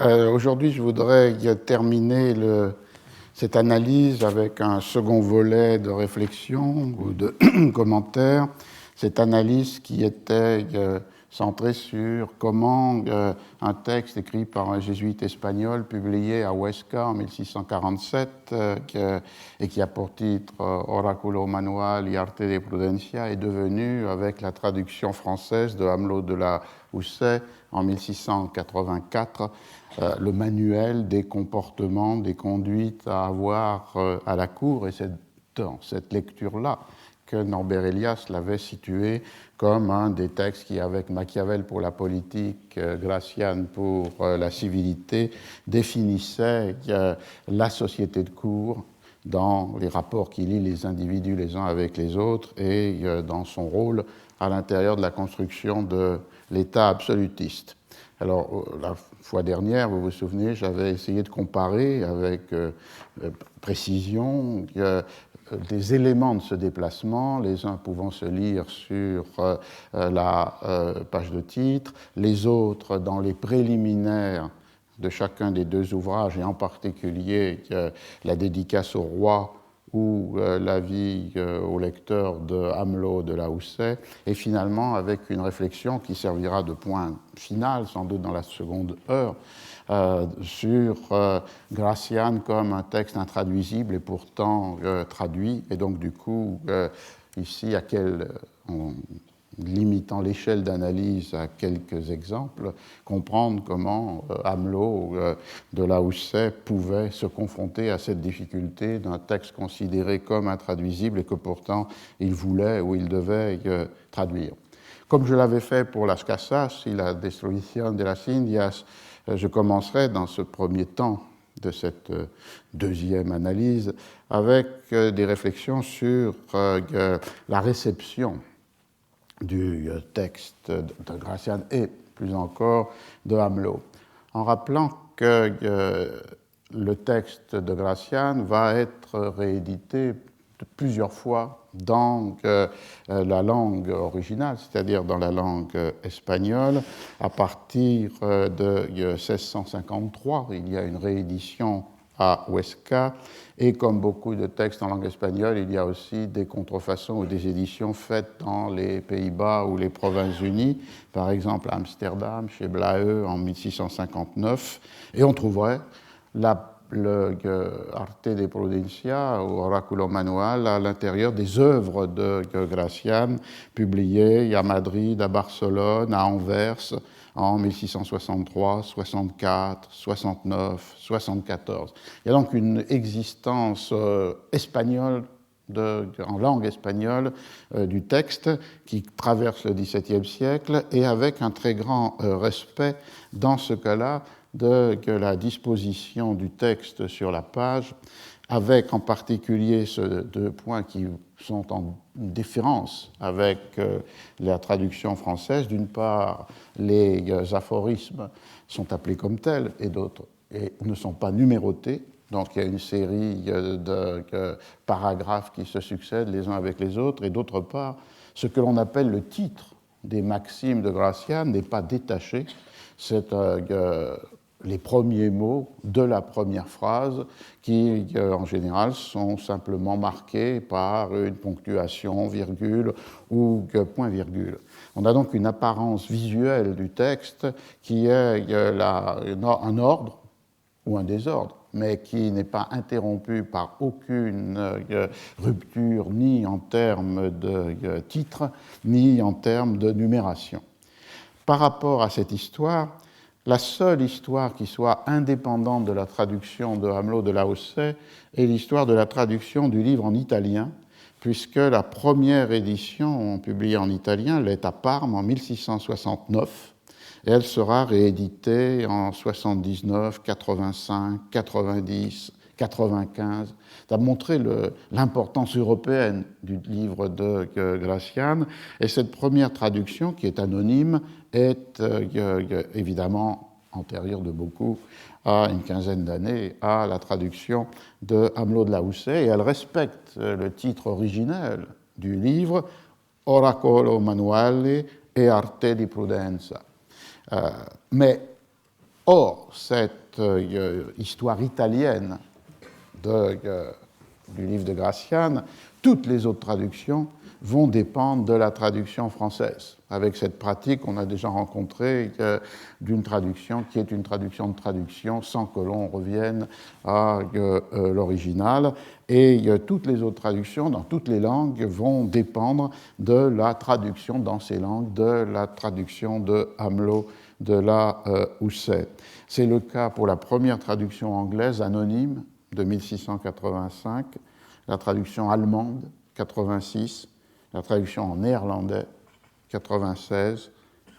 Aujourd'hui, je voudrais terminer cette analyse avec un second volet de réflexion ou de commentaire. Cette analyse qui était centrée sur comment un texte écrit par un jésuite espagnol publié à Huesca en 1647 et qui a pour titre Oráculo Manual y Arte de Prudencia est devenu, avec la traduction française de Amelot de la Houssaye en 1684, le manuel des comportements, des conduites à avoir à la cour. Et c'est dans cette lecture-là que Norbert Elias l'avait situé comme un des textes qui, avec Machiavel pour la politique, Gracian pour la civilité, définissait la société de cour dans les rapports qui lient les individus les uns avec les autres et dans son rôle à l'intérieur de la construction de l'État absolutiste. Alors, la fois dernière, vous vous souvenez, j'avais essayé de comparer avec précision des éléments de ce déplacement, les uns pouvant se lire sur la page de titre, les autres dans les préliminaires de chacun des deux ouvrages, et en particulier la dédicace au roi ou l'avis au lecteur de Amelot de la Houssaye, et finalement avec une réflexion qui servira de point final, sans doute dans la seconde heure, sur Gracian comme un texte intraduisible et pourtant traduit, et donc du coup, ici, en limitant l'échelle d'analyse à quelques exemples, comprendre comment Amelot de la Houssaye pouvait se confronter à cette difficulté d'un texte considéré comme intraduisible et que pourtant il voulait ou il devait traduire. Comme je l'avais fait pour Las Casas y la Destrucción de las Indias, je commencerai dans ce premier temps de cette deuxième analyse avec des réflexions sur la réception du texte de Gracian et plus encore de Amelot, en rappelant que le texte de Gracian va être réédité plusieurs fois dans la langue originale, c'est-à-dire dans la langue espagnole. À partir de 1653, il y a une réédition à Huesca, et comme beaucoup de textes en langue espagnole, il y a aussi des contrefaçons ou des éditions faites dans les Pays-Bas ou les Provinces-Unies, par exemple à Amsterdam, chez Blaeu en 1659, et on trouverait le Arte de Prudencia ou Oráculo Manual à l'intérieur des œuvres de Gracian, publiées à Madrid, à Barcelone, à Anvers, en 1663, 64, 69, 74. Il y a donc une existence espagnole, en langue espagnole, du texte qui traverse le XVIIe siècle et avec un très grand respect, dans ce cas-là, de la disposition du texte sur la page, avec en particulier ces deux points qui sont en différence avec la traduction française. D'une part, les aphorismes sont appelés comme tels et d'autres et ne sont pas numérotés. Donc il y a une série de paragraphes qui se succèdent les uns avec les autres. Et d'autre part, ce que l'on appelle le titre des maximes de Gracian n'est pas détaché. C'est les premiers mots de la première phrase qui, en général, sont simplement marqués par une ponctuation, virgule ou point-virgule. On a donc une apparence visuelle du texte qui est un ordre ou un désordre, mais qui n'est pas interrompu par aucune rupture, ni en termes de titre, ni en termes de numération. Par rapport à cette histoire, la seule histoire qui soit indépendante de la traduction de Amelot de la Houssaye est l'histoire de la traduction du livre en italien, puisque la première édition publiée en italien l'est à Parme en 1669, et elle sera rééditée en 79, 85, 90, 95. Ça a montré l'importance européenne du livre de Gracian, et cette première traduction, qui est anonyme, est évidemment antérieure de beaucoup à une quinzaine d'années à la traduction de Amelot de la Houssaye, et elle respecte le titre originel du livre, Oráculo Manuale e Arte di Prudenza. Mais Or, cette histoire italienne du livre de Gracian, toutes les autres traductions vont dépendre de la traduction française. Avec cette pratique, on a déjà rencontré d'une traduction qui est une traduction de traduction sans que l'on revienne à l'original. Et toutes les autres traductions, dans toutes les langues, vont dépendre de la traduction dans ces langues, de la traduction de Hamelot de la Houssaye. C'est le cas pour la première traduction anglaise anonyme de 1685, la traduction allemande, 86, la traduction en néerlandais, 96,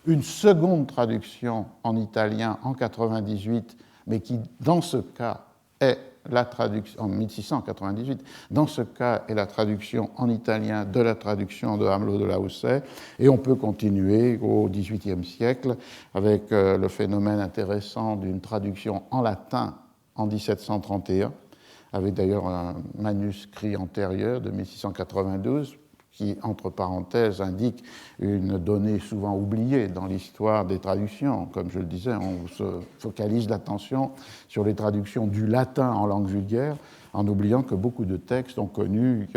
une seconde traduction en italien en 98, mais qui, dans ce cas, est la traduction, en 1698, dans ce cas, est la traduction en italien de la traduction de Hamelot de la Houssaye, et on peut continuer au XVIIIe siècle avec le phénomène intéressant d'une traduction en latin en 1731, avec d'ailleurs un manuscrit antérieur de 1692, qui, entre parenthèses, indique une donnée souvent oubliée dans l'histoire des traductions. Comme je le disais, on se focalise l'attention sur les traductions du latin en langue vulgaire, en oubliant que beaucoup de textes ont connu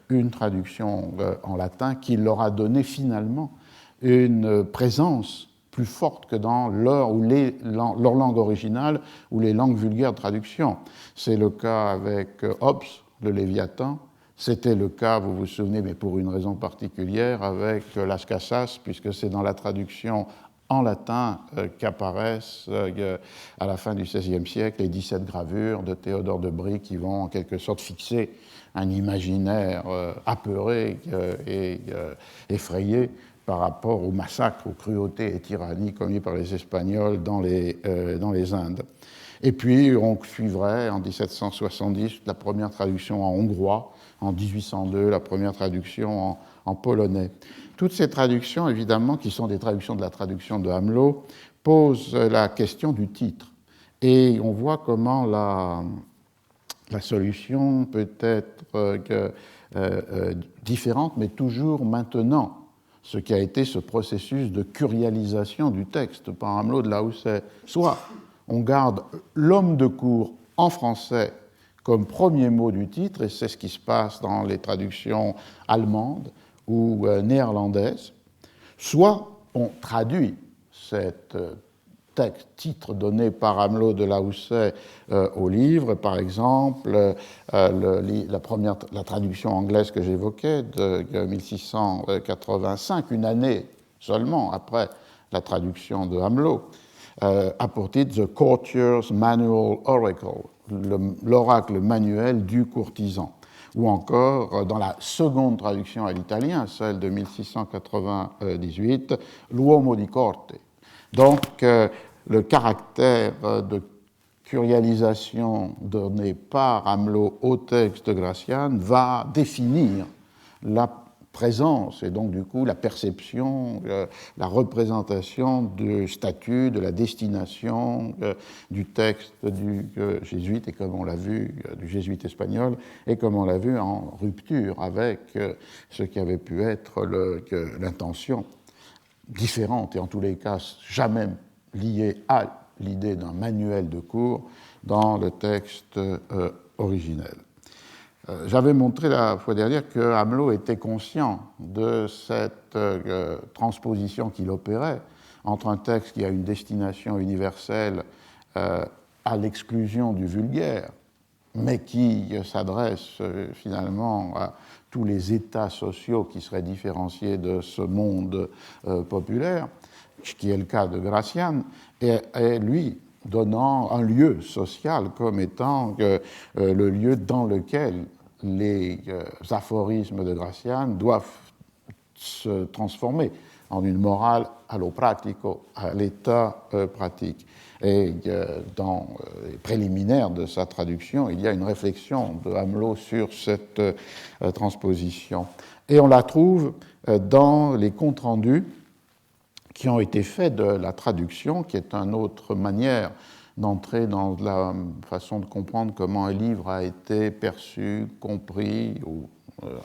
une traduction en latin qui leur a donné finalement une présence plus forte que dans leur langue originale ou les langues vulgaires de traduction. C'est le cas avec Hobbes, le Léviathan. C'était le cas, vous vous souvenez, mais pour une raison particulière, avec Las Casas, puisque c'est dans la traduction en latin qu'apparaissent à la fin du XVIe siècle les 17 gravures de Théodore de Brie qui vont en quelque sorte fixer un imaginaire apeuré et effrayé par rapport aux massacres, aux cruautés et tyrannies commis par les Espagnols dans les Indes. Et puis, on suivrait en 1770 la première traduction en hongrois, en 1802 la première traduction en polonais. Toutes ces traductions, évidemment, qui sont des traductions de la traduction de Hamelot, posent la question du titre. Et on voit comment la solution peut être différente, mais toujours maintenant ce qui a été ce processus de curialisation du texte par Hamelot de la Houssaye. Soit on garde l'homme de cour en français comme premier mot du titre, et c'est ce qui se passe dans les traductions allemandes ou néerlandaises, soit on traduit cet titre donné par Hamelot de la Houssaye au livre, par exemple la traduction anglaise que j'évoquais de 1685, une année seulement après la traduction de Hamelot, a pour titre The Courtier's Manual Oracle, l'oracle manuel du courtisan, ou encore dans la seconde traduction à l'italien, celle de 1698, L'uomo di corte. Donc, le caractère de curialisation donné par Hamelot au texte de Gracian va définir la présence et donc du coup la perception, la représentation du statut, de la destination du texte du jésuite, et comme on l'a vu, du jésuite espagnol, et comme on l'a vu en rupture avec ce qui avait pu être l'intention différente, et en tous les cas jamais liée à l'idée d'un manuel de cours dans le texte originel. J'avais montré la fois dernière que Hamelot était conscient de cette transposition qu'il opérait entre un texte qui a une destination universelle à l'exclusion du vulgaire, mais qui s'adresse finalement à tous les états sociaux qui seraient différenciés de ce monde populaire, qui est le cas de Gracian, et lui donnant un lieu social comme étant le lieu dans lequel les aphorismes de Gracian doivent se transformer en une morale allo pratico, à l'état pratique. Et dans les préliminaires de sa traduction, il y a une réflexion de Hamelot sur cette transposition. Et on la trouve dans les comptes rendus qui ont été faits de la traduction, qui est une autre manière d'entrer dans la façon de comprendre comment un livre a été perçu, compris ou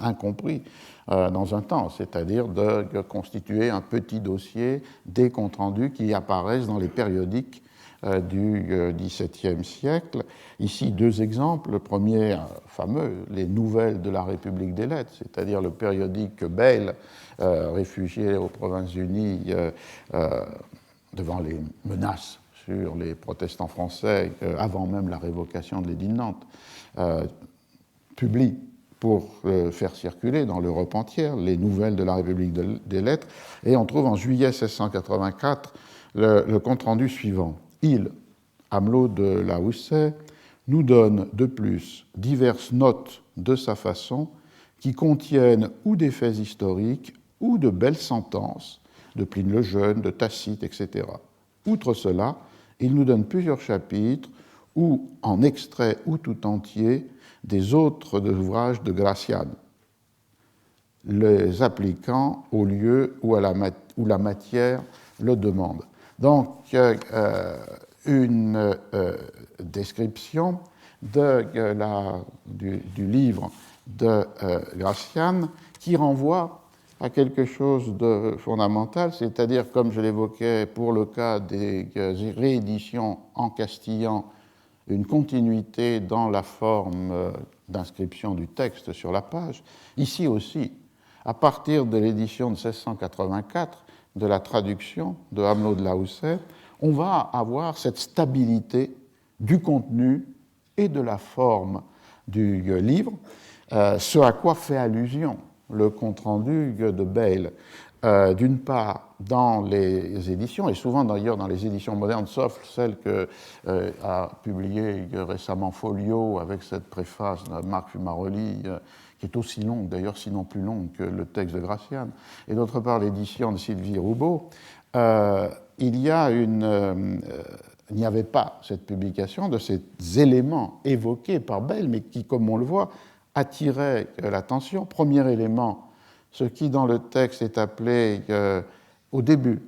incompris dans un temps, c'est-à-dire de constituer un petit dossier des comptes rendus qui apparaissent dans les périodiques du XVIIe siècle. Ici, deux exemples. Le premier, fameux, les Nouvelles de la République des Lettres, c'est-à-dire le périodique que Bayle, réfugié aux Provinces-Unies devant les menaces sur les protestants français, avant même la révocation de l'édit de Nantes, publie pour faire circuler dans l'Europe entière les Nouvelles de la République des Lettres. Et on trouve en juillet 1684 le compte-rendu suivant. Il, Amelot de la Houssaye, nous donne de plus diverses notes de sa façon qui contiennent ou des faits historiques ou de belles sentences de Pline le Jeune, de Tacite, etc. Outre cela, il nous donne plusieurs chapitres ou en extrait ou tout entier des autres ouvrages de Gracian, les appliquant au lieu où la matière le demande. Donc, une description du livre de Gracian qui renvoie à quelque chose de fondamental, c'est-à-dire, comme je l'évoquais pour le cas des rééditions en castillan, une continuité dans la forme d'inscription du texte sur la page. Ici aussi, à partir de l'édition de 1684, de la traduction de Amelot de la Houssaye, on va avoir cette stabilité du contenu et de la forme du livre, ce à quoi fait allusion le compte-rendu de Bayle. D'une part, dans les éditions, et souvent d'ailleurs dans les éditions modernes, sauf celle que a publiée récemment Folio avec cette préface de Marc Fumaroli, qui est aussi longue d'ailleurs, sinon plus longue que le texte de Gracian, et d'autre part l'édition de Sylvie Roubaud, il n'y avait pas cette publication de ces éléments évoqués par Bayle, mais qui, comme on le voit, attiraient l'attention. Premier élément, ce qui dans le texte est appelé au début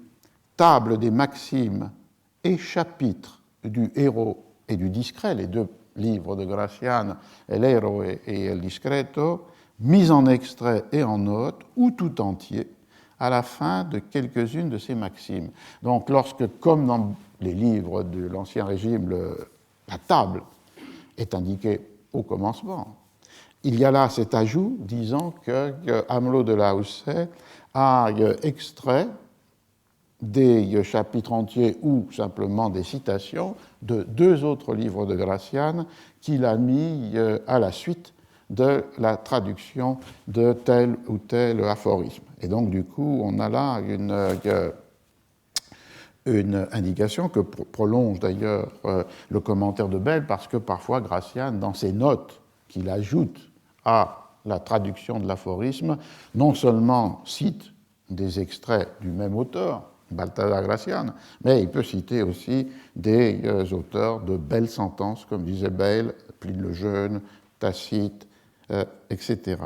table des maximes et chapitres du héros et du discret, les deux livres de Gracian, El Héros et El Discreto, mis en extrait et en note, ou tout entier, à la fin de quelques-unes de ces maximes. Donc, lorsque, comme dans les livres de l'Ancien Régime, la table est indiquée au commencement, il y a là cet ajout disant que Amelot de la Houssaye a extrait des chapitres entiers ou simplement des citations de deux autres livres de Gracian qu'il a mis à la suite de la traduction de tel ou tel aphorisme. Et donc, du coup, on a là une indication que prolonge d'ailleurs le commentaire de Bayle, parce que parfois Gracian, dans ses notes qu'il ajoute à la traduction de l'aphorisme, non seulement cite des extraits du même auteur, Balthazar Gracian, mais il peut citer aussi des auteurs de belles sentences, comme disait Bayle, Pline le Jeune, Tacite, etc.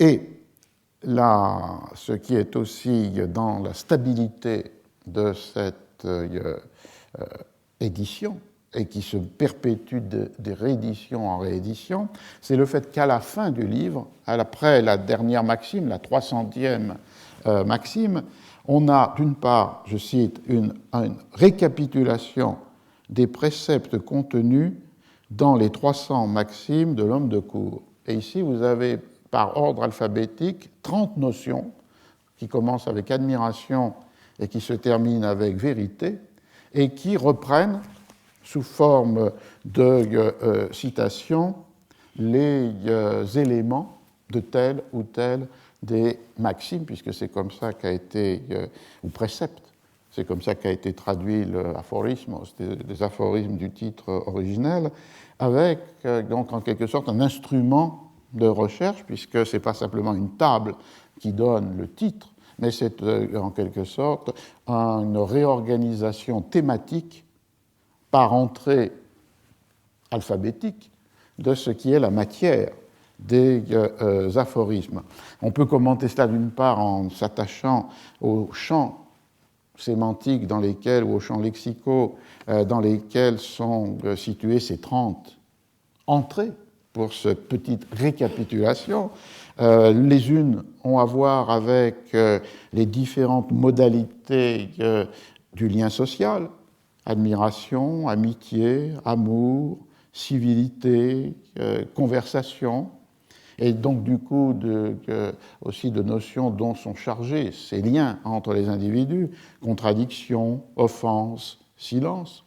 Et là, ce qui est aussi dans la stabilité de cette édition, et qui se perpétue des rééditions en réédition, c'est le fait qu'à la fin du livre, après la dernière maxime, la 300e maxime, on a d'une part, je cite, une récapitulation des préceptes contenus dans les 300 maximes de l'homme de cour. Et ici, vous avez, par ordre alphabétique, 30 notions qui commencent avec admiration et qui se terminent avec vérité, et qui reprennent sous forme de citation les éléments de tel ou tel des maximes, puisque c'est comme ça qu'a été, ou précepte, c'est comme ça qu'a été traduit l'aphorisme, des aphorismes du titre originel, avec donc en quelque sorte un instrument de recherche, puisque ce n'est pas simplement une table qui donne le titre, mais c'est en quelque sorte une réorganisation thématique par entrée alphabétique de ce qui est la matière des aphorismes. On peut commenter cela d'une part en s'attachant aux champs sémantiques dans lesquels, ou aux champs lexicaux dans lesquels sont situées ces 30 entrées pour cette petite récapitulation. Les unes ont à voir avec les différentes modalités du lien social, admiration, amitié, amour, civilité, conversation, et donc du coup aussi de notions dont sont chargés ces liens entre les individus, contradiction, offense, silence.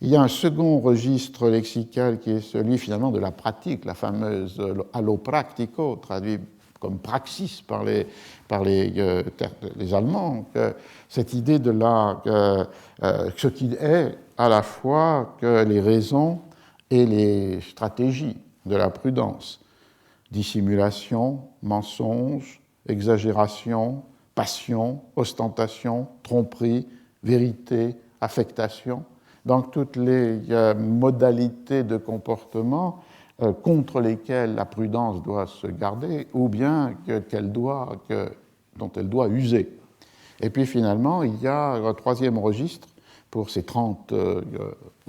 Il y a un second registre lexical qui est celui finalement de la pratique, la fameuse allo practico, traduit comme praxis par les Allemands, cette idée de ce qui est à la fois que les raisons et les stratégies de la prudence, dissimulation, mensonge, exagération, passion, ostentation, tromperie, vérité, affectation, donc toutes les modalités de comportement contre lesquelles la prudence doit se garder ou bien dont elle doit user. Et puis finalement, il y a un troisième registre pour ces 30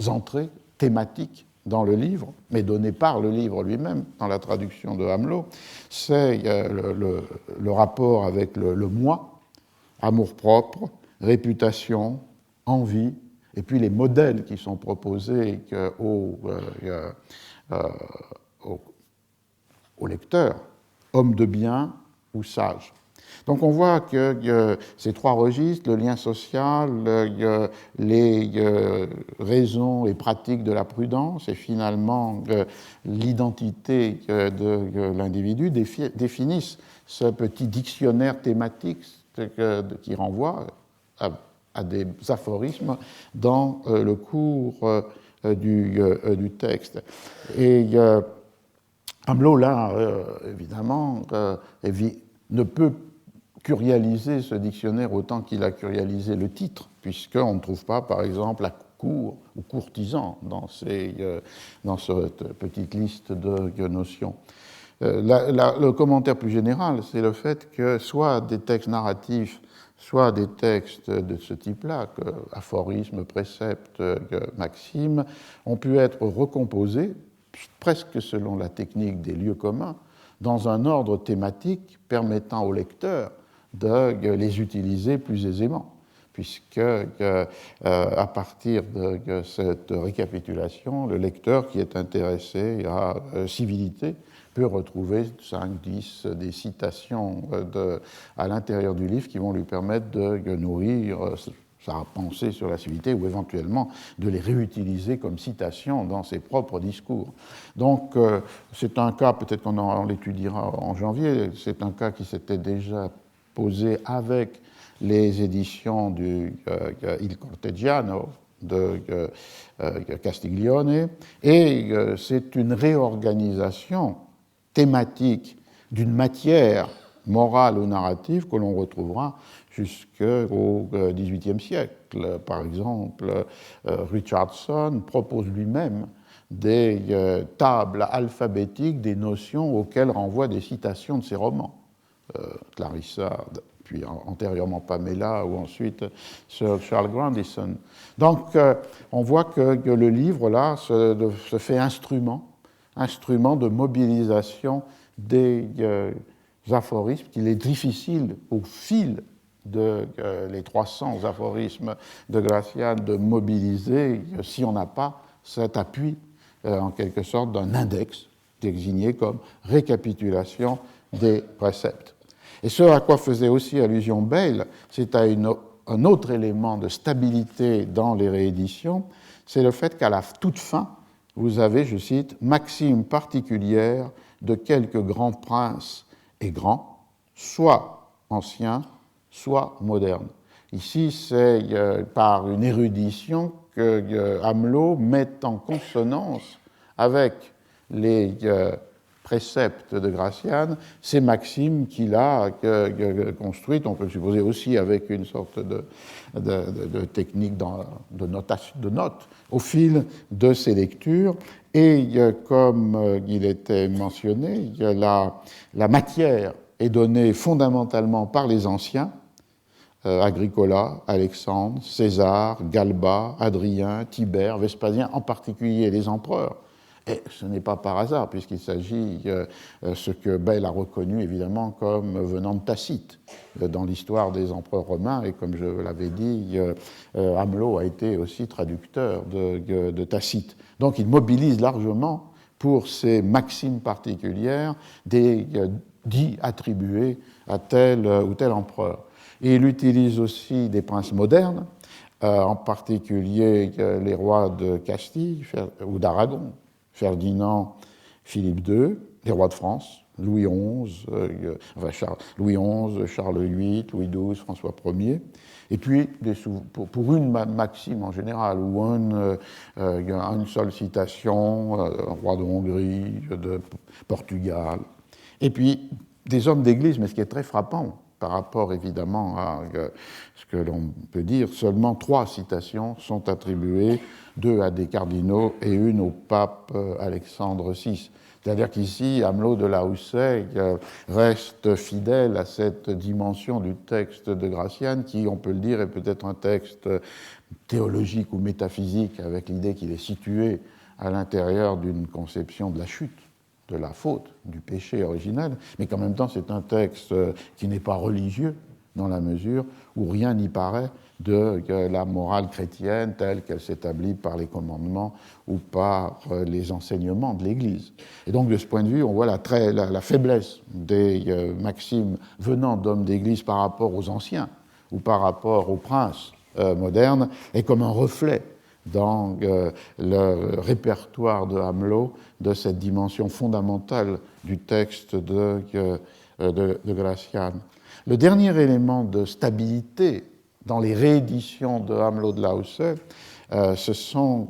entrées thématiques dans le livre, mais données par le livre lui-même, dans la traduction de Hamelot, c'est le rapport avec le moi, amour-propre, réputation, envie, et puis les modèles qui sont proposés au lecteur, homme de bien ou sage. Donc on voit que ces trois registres, le lien social, les raisons et pratiques de la prudence et finalement l'identité de l'individu définissent ce petit dictionnaire thématique qui renvoie à des aphorismes dans le cours du texte. Et Hamelot, là, évidemment, ne peut curialiser ce dictionnaire autant qu'il a curialisé le titre, puisqu'on ne trouve pas, par exemple, la cour ou courtisan dans cette petite liste de notions. Le commentaire plus général, c'est le fait que soit des textes narratifs, soit des textes de ce type-là, aphorismes, préceptes, maximes, ont pu être recomposés, presque selon la technique des lieux communs, dans un ordre thématique permettant au lecteur de les utiliser plus aisément, puisque à partir de cette récapitulation, le lecteur qui est intéressé à civilité peut retrouver 5, 10 des citations à l'intérieur du livre qui vont lui permettre de nourrir sa pensée sur la civilité ou éventuellement de les réutiliser comme citations dans ses propres discours. Donc c'est un cas, peut-être qu'on l'étudiera en janvier, c'est un cas qui s'était déjà posé avec les éditions du Il Corteggiano de Castiglione, et c'est une réorganisation thématique d'une matière morale ou narrative que l'on retrouvera jusqu'au XVIIIe siècle. Par exemple, Richardson propose lui-même des tables alphabétiques des notions auxquelles renvoient des citations de ses romans. Clarissa, puis antérieurement Pamela, ou ensuite Sir Charles Grandison. Donc, on voit que le livre, là, se fait instrument de mobilisation des aphorismes qu'il est difficile, au fil les 300 aphorismes de Gracian, de mobiliser si on n'a pas cet appui, en quelque sorte, d'un index désigné comme récapitulation des préceptes. Et ce à quoi faisait aussi allusion Bayle, c'est à un autre élément de stabilité dans les rééditions, c'est le fait qu'à la toute fin, vous avez, je cite, « maxime particulière de quelques grands princes et grands, soit anciens, soit modernes ». Ici, c'est par une érudition que Hamelot met en consonance avec les préceptes de Gracian, ces maximes qu'il a construites, on peut le supposer aussi avec une sorte de technique de notes au fil de ses lectures. Et comme il était mentionné, la matière est donnée fondamentalement par les anciens, Agricola, Alexandre, César, Galba, Adrien, Tibère, Vespasien, en particulier les empereurs, Et ce n'est pas par hasard, puisqu'il s'agit ce que Bayle a reconnu évidemment comme venant de Tacite dans l'histoire des empereurs romains, et comme je l'avais dit, Amelot a été aussi traducteur de Tacite. Donc il mobilise largement pour ces maximes particulières des dits attribués à tel ou tel empereur. Et il utilise aussi des princes modernes, en particulier les rois de Castille ou d'Aragon, Ferdinand, Philippe II, les rois de France, Louis XI, Charles VIII, Louis XII, François Ier, et puis pour une maxime en général, ou une seule citation, roi de Hongrie, de Portugal, et puis des hommes d'église, mais ce qui est très frappant par rapport évidemment à ce que l'on peut dire, seulement 3 citations sont attribuées, 2 à des cardinaux et une au pape Alexandre VI. C'est-à-dire qu'ici, Amelot de la Houssaye reste fidèle à cette dimension du texte de Gracian qui, on peut le dire, est peut-être un texte théologique ou métaphysique avec l'idée qu'il est situé à l'intérieur d'une conception de la chute, de la faute, du péché originel, mais qu'en même temps c'est un texte qui n'est pas religieux dans la mesure où rien n'y paraît de la morale chrétienne telle qu'elle s'établit par les commandements ou par les enseignements de l'Église. Et donc de ce point de vue, on voit la faiblesse des maximes venant d'hommes d'Église par rapport aux anciens ou par rapport aux princes modernes, et comme un reflet dans le répertoire de Amelot de cette dimension fondamentale du texte de Gracian. Le dernier élément de stabilité dans les rééditions de Amelot de la Houssaye, ce sont,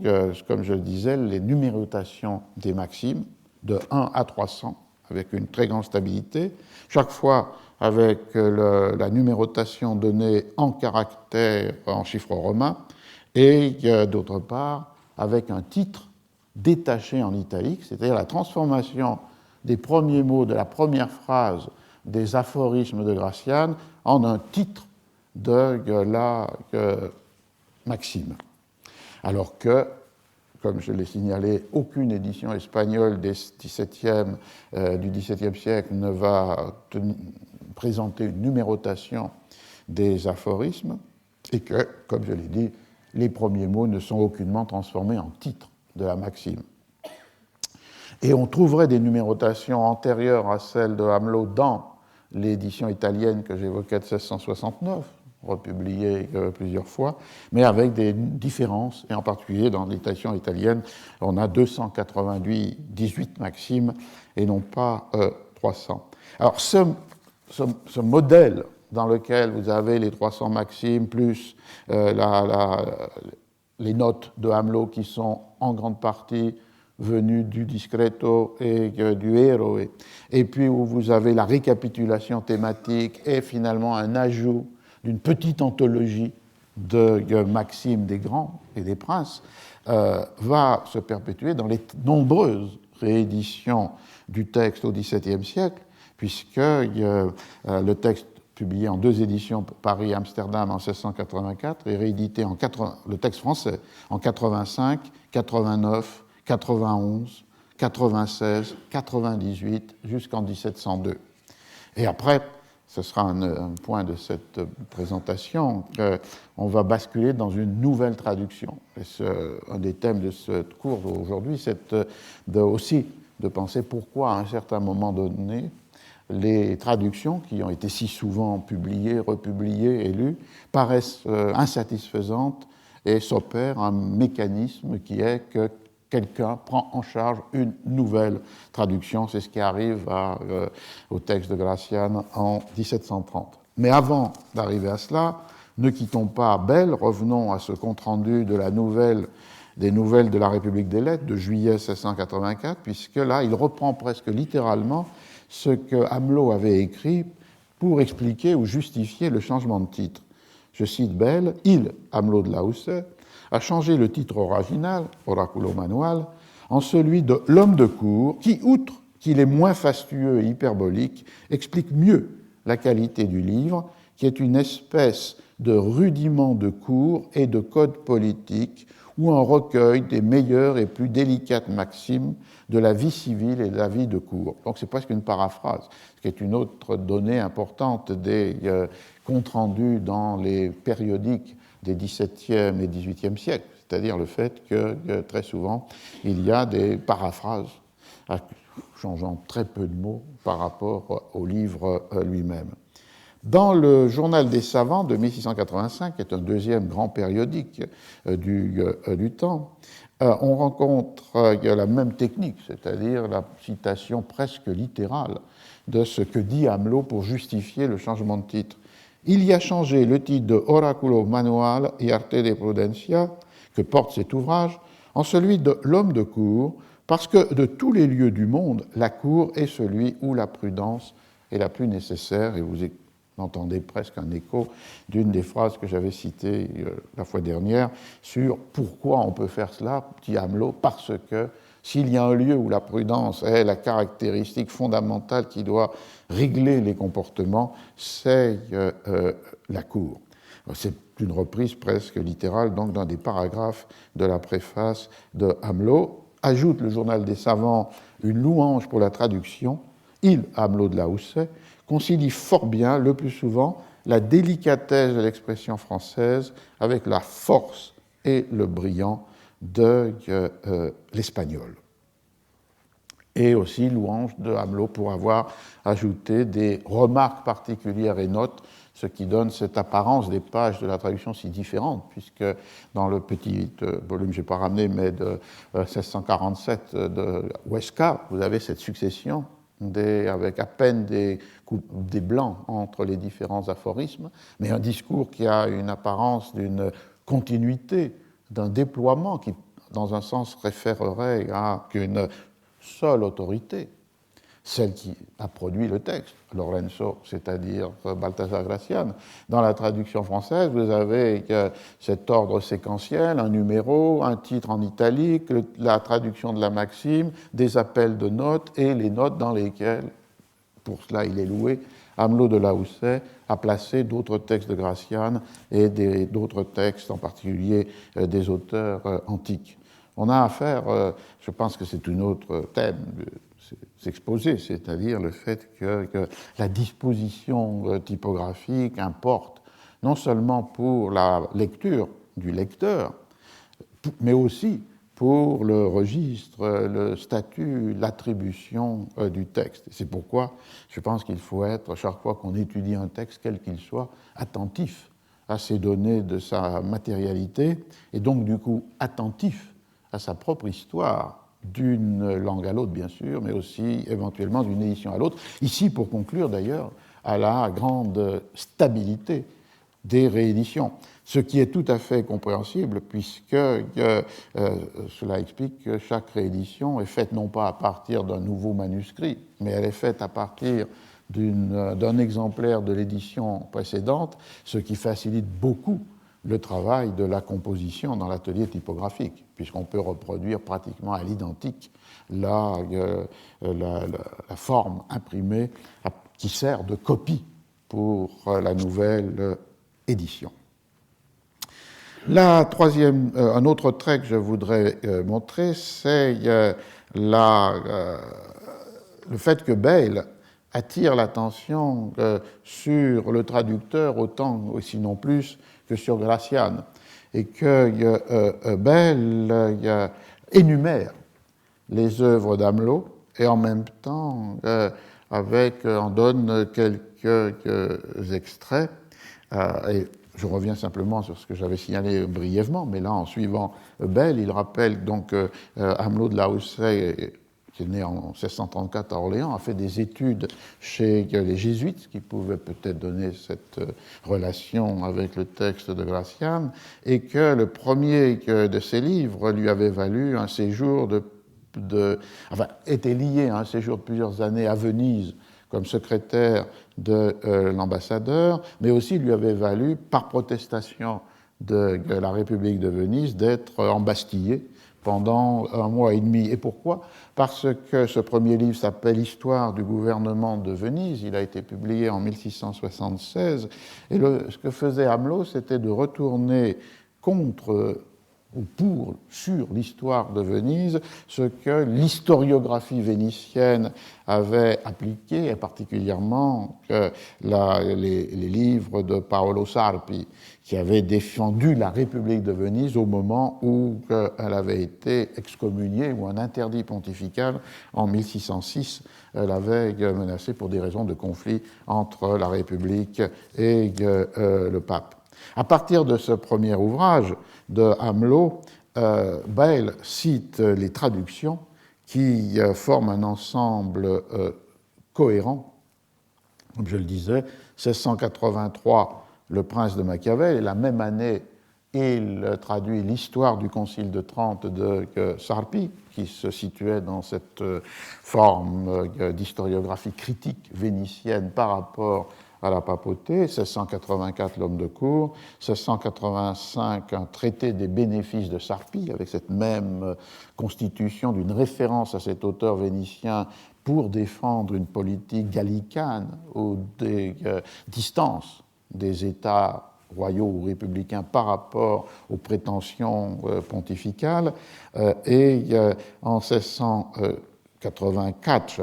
comme je le disais, les numérotations des maximes de 1 à 300, avec une très grande stabilité, chaque fois avec la numérotation donnée en caractères, en chiffres romains, et d'autre part avec un titre détaché en italique, c'est-à-dire la transformation des premiers mots de la première phrase des aphorismes de Gracian en un titre de la maxime. Alors que, comme je l'ai signalé, aucune édition espagnole du XVIIe siècle ne va présenter une numérotation des aphorismes, et que, comme je l'ai dit, les premiers mots ne sont aucunement transformés en titre de la maxime. Et on trouverait des numérotations antérieures à celles de Amelot dans l'édition italienne que j'évoquais de 1669, republiée plusieurs fois, mais avec des différences, et en particulier dans l'édition italienne, on a 298 maximes et non pas 300. Alors ce modèle dans lequel vous avez les 300 maximes plus les notes de Amelot qui sont en grande partie venues du discreto et du héros, et puis où vous avez la récapitulation thématique et finalement un ajout d'une petite anthologie de maximes des grands et des princes, va se perpétuer dans les nombreuses rééditions du texte au XVIIe siècle, puisque le texte publié en 2 éditions, Paris et Amsterdam en 1684, et réédité le texte français en 85, 89, 91, 96, 98, jusqu'en 1702. Et après, ce sera un point de cette présentation, on va basculer dans une nouvelle traduction. Et un des thèmes de ce cours aujourd'hui, c'est aussi de penser pourquoi, à un certain moment donné, les traductions qui ont été si souvent publiées, republiées et lues paraissent insatisfaisantes et s'opère un mécanisme qui est que quelqu'un prend en charge une nouvelle traduction. C'est ce qui arrive au texte de Gracian en 1730. Mais avant d'arriver à cela, ne quittons pas Bayle, revenons à ce compte-rendu de des nouvelles de la République des Lettres de juillet 1684, puisque là, il reprend presque littéralement ce que Amelot avait écrit pour expliquer ou justifier le changement de titre. Je cite Bayle, « Il, Amelot de la Houssaye, a changé le titre original, Oraculo Manual, en celui de l'homme de cour, qui, outre qu'il est moins fastueux et hyperbolique, explique mieux la qualité du livre, qui est une espèce de rudiment de cour et de code politique, ou un recueil des meilleures et plus délicates maximes de la vie civile et de la vie de cour. Donc c'est presque une paraphrase, ce qui est une autre donnée importante des comptes rendus dans les périodiques des XVIIe et XVIIIe siècles, c'est-à-dire le fait que très souvent il y a des paraphrases changeant très peu de mots par rapport au livre lui-même. Dans le Journal des savants de 1685, qui est un deuxième grand périodique du temps, on rencontre la même technique, c'est-à-dire la citation presque littérale de ce que dit Amelot pour justifier le changement de titre. Il y a changé le titre de Oraculo Manual et Arte de Prudencia, que porte cet ouvrage, en celui de l'homme de cour, parce que de tous les lieux du monde, la cour est celui où la prudence est la plus nécessaire, et vous entendez presque un écho d'une des phrases que j'avais citées la fois dernière sur pourquoi on peut faire cela, dit Amelot, parce que s'il y a un lieu où la prudence est la caractéristique fondamentale qui doit régler les comportements, c'est la cour. C'est une reprise presque littérale donc d'un des paragraphes de la préface de Amelot. Ajoute le Journal des savants une louange pour la traduction. Il, Amelot de la Houssaye, concilie fort bien, le plus souvent, la délicatesse de l'expression française avec la force et le brillant de l'espagnol. Et aussi louange de Amelot pour avoir ajouté des remarques particulières et notes, ce qui donne cette apparence des pages de la traduction si différente, puisque dans le petit volume, je n'ai pas ramené, mais de 1647 de Huesca, vous avez cette succession avec à peine des blancs entre les différents aphorismes, mais un discours qui a une apparence d'une continuité, d'un déploiement qui, dans un sens, référerait à qu'une seule autorité, celle qui a produit le texte, Lorenzo, c'est-à-dire Balthazar Gracian. Dans la traduction française, vous avez cet ordre séquentiel, un numéro, un titre en italique, la traduction de la maxime, des appels de notes et les notes dans lesquelles, pour cela il est loué, Amelot de la Houssaye a placé d'autres textes de Gracian et d'autres textes, en particulier des auteurs antiques. On a affaire, je pense que c'est un autre thème, s'exposer, c'est-à-dire le fait que la disposition typographique importe non seulement pour la lecture du lecteur, mais aussi pour le registre, le statut, l'attribution du texte. C'est pourquoi je pense qu'il faut être, chaque fois qu'on étudie un texte, quel qu'il soit, attentif à ces données de sa matérialité, et donc du coup attentif à sa propre histoire, d'une langue à l'autre, bien sûr, mais aussi éventuellement d'une édition à l'autre. Ici, pour conclure d'ailleurs, à la grande stabilité des rééditions, ce qui est tout à fait compréhensible, puisque cela explique que chaque réédition est faite non pas à partir d'un nouveau manuscrit, mais elle est faite à partir d'un exemplaire de l'édition précédente, ce qui facilite beaucoup le travail de la composition dans l'atelier typographique, puisqu'on peut reproduire pratiquement à l'identique la forme imprimée qui sert de copie pour la nouvelle édition. Un autre trait que je voudrais montrer, c'est le fait que Bayle attire l'attention sur le traducteur autant, sinon plus, que sur Gracian, et que Bayle énumère les œuvres d'Amelot et en même temps en donne quelques extraits. Et je reviens simplement sur ce que j'avais signalé brièvement, mais là, en suivant Bayle, il rappelle donc Amelot de la Houssaye, qui est né en 1634 à Orléans, a fait des études chez les jésuites, ce qui pouvait peut-être donner cette relation avec le texte de Gracian, et que le premier de ses livres lui avait valu un séjour était lié à un séjour de plusieurs années à Venise comme secrétaire de l'ambassadeur, mais aussi lui avait valu, par protestation de la République de Venise, d'être embastillé pendant 1 mois et demi. Et pourquoi ? Parce que ce premier livre s'appelle « Histoire du gouvernement de Venise ». Il a été publié en 1676. Et ce que faisait Amelot, c'était de retourner contre ou sur l'histoire de Venise ce que l'historiographie vénitienne avait appliqué, et particulièrement les livres de Paolo Sarpi, qui avait défendu la République de Venise au moment où elle avait été excommuniée, ou un interdit pontifical en 1606 l'avait menacée pour des raisons de conflit entre la République et le pape. À partir de ce premier ouvrage de Hamelot, Bayle cite les traductions qui forment un ensemble cohérent. Comme je le disais, 1683, Le Prince de Machiavel, et la même année, il traduit l'histoire du Concile de Trente de Sarpi, qui se situait dans cette forme d'historiographie critique vénitienne par rapport à la papauté, 1684 L'Homme de cour, 1685 un traité des bénéfices de Sarpi, avec cette même constitution d'une référence à cet auteur vénitien pour défendre une politique gallicane ou des distances des États royaux ou républicains par rapport aux prétentions pontificales. En 1684,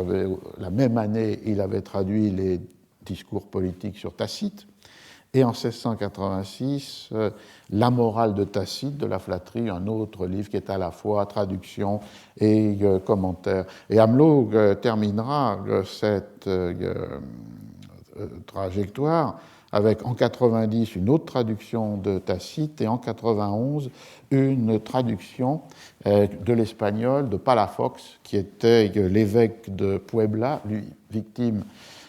la même année, il avait traduit les discours politiques sur Tacite, et en 1686, La morale de Tacite, de la flatterie, un autre livre qui est à la fois traduction et commentaire. Et Hamelot terminera cette trajectoire avec en 90 une autre traduction de Tacite et en 91 une traduction de l'espagnol de Palafox, qui était l'évêque de Puebla, lui victime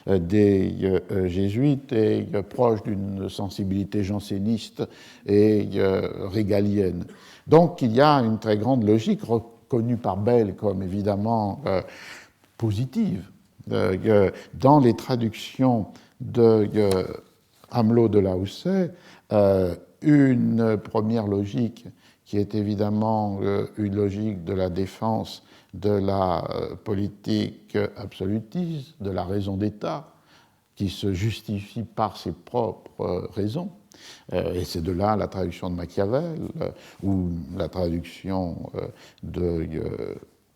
des jésuites et proche d'une sensibilité janséniste et régalienne. Donc il y a une très grande logique reconnue par Bayle comme évidemment positive dans les traductions de Hamelot de la Houssaye, une première logique qui est évidemment une logique de la défense de la politique absolutiste, de la raison d'État, qui se justifie par ses propres raisons. Et c'est de là la traduction de Machiavel ou la traduction de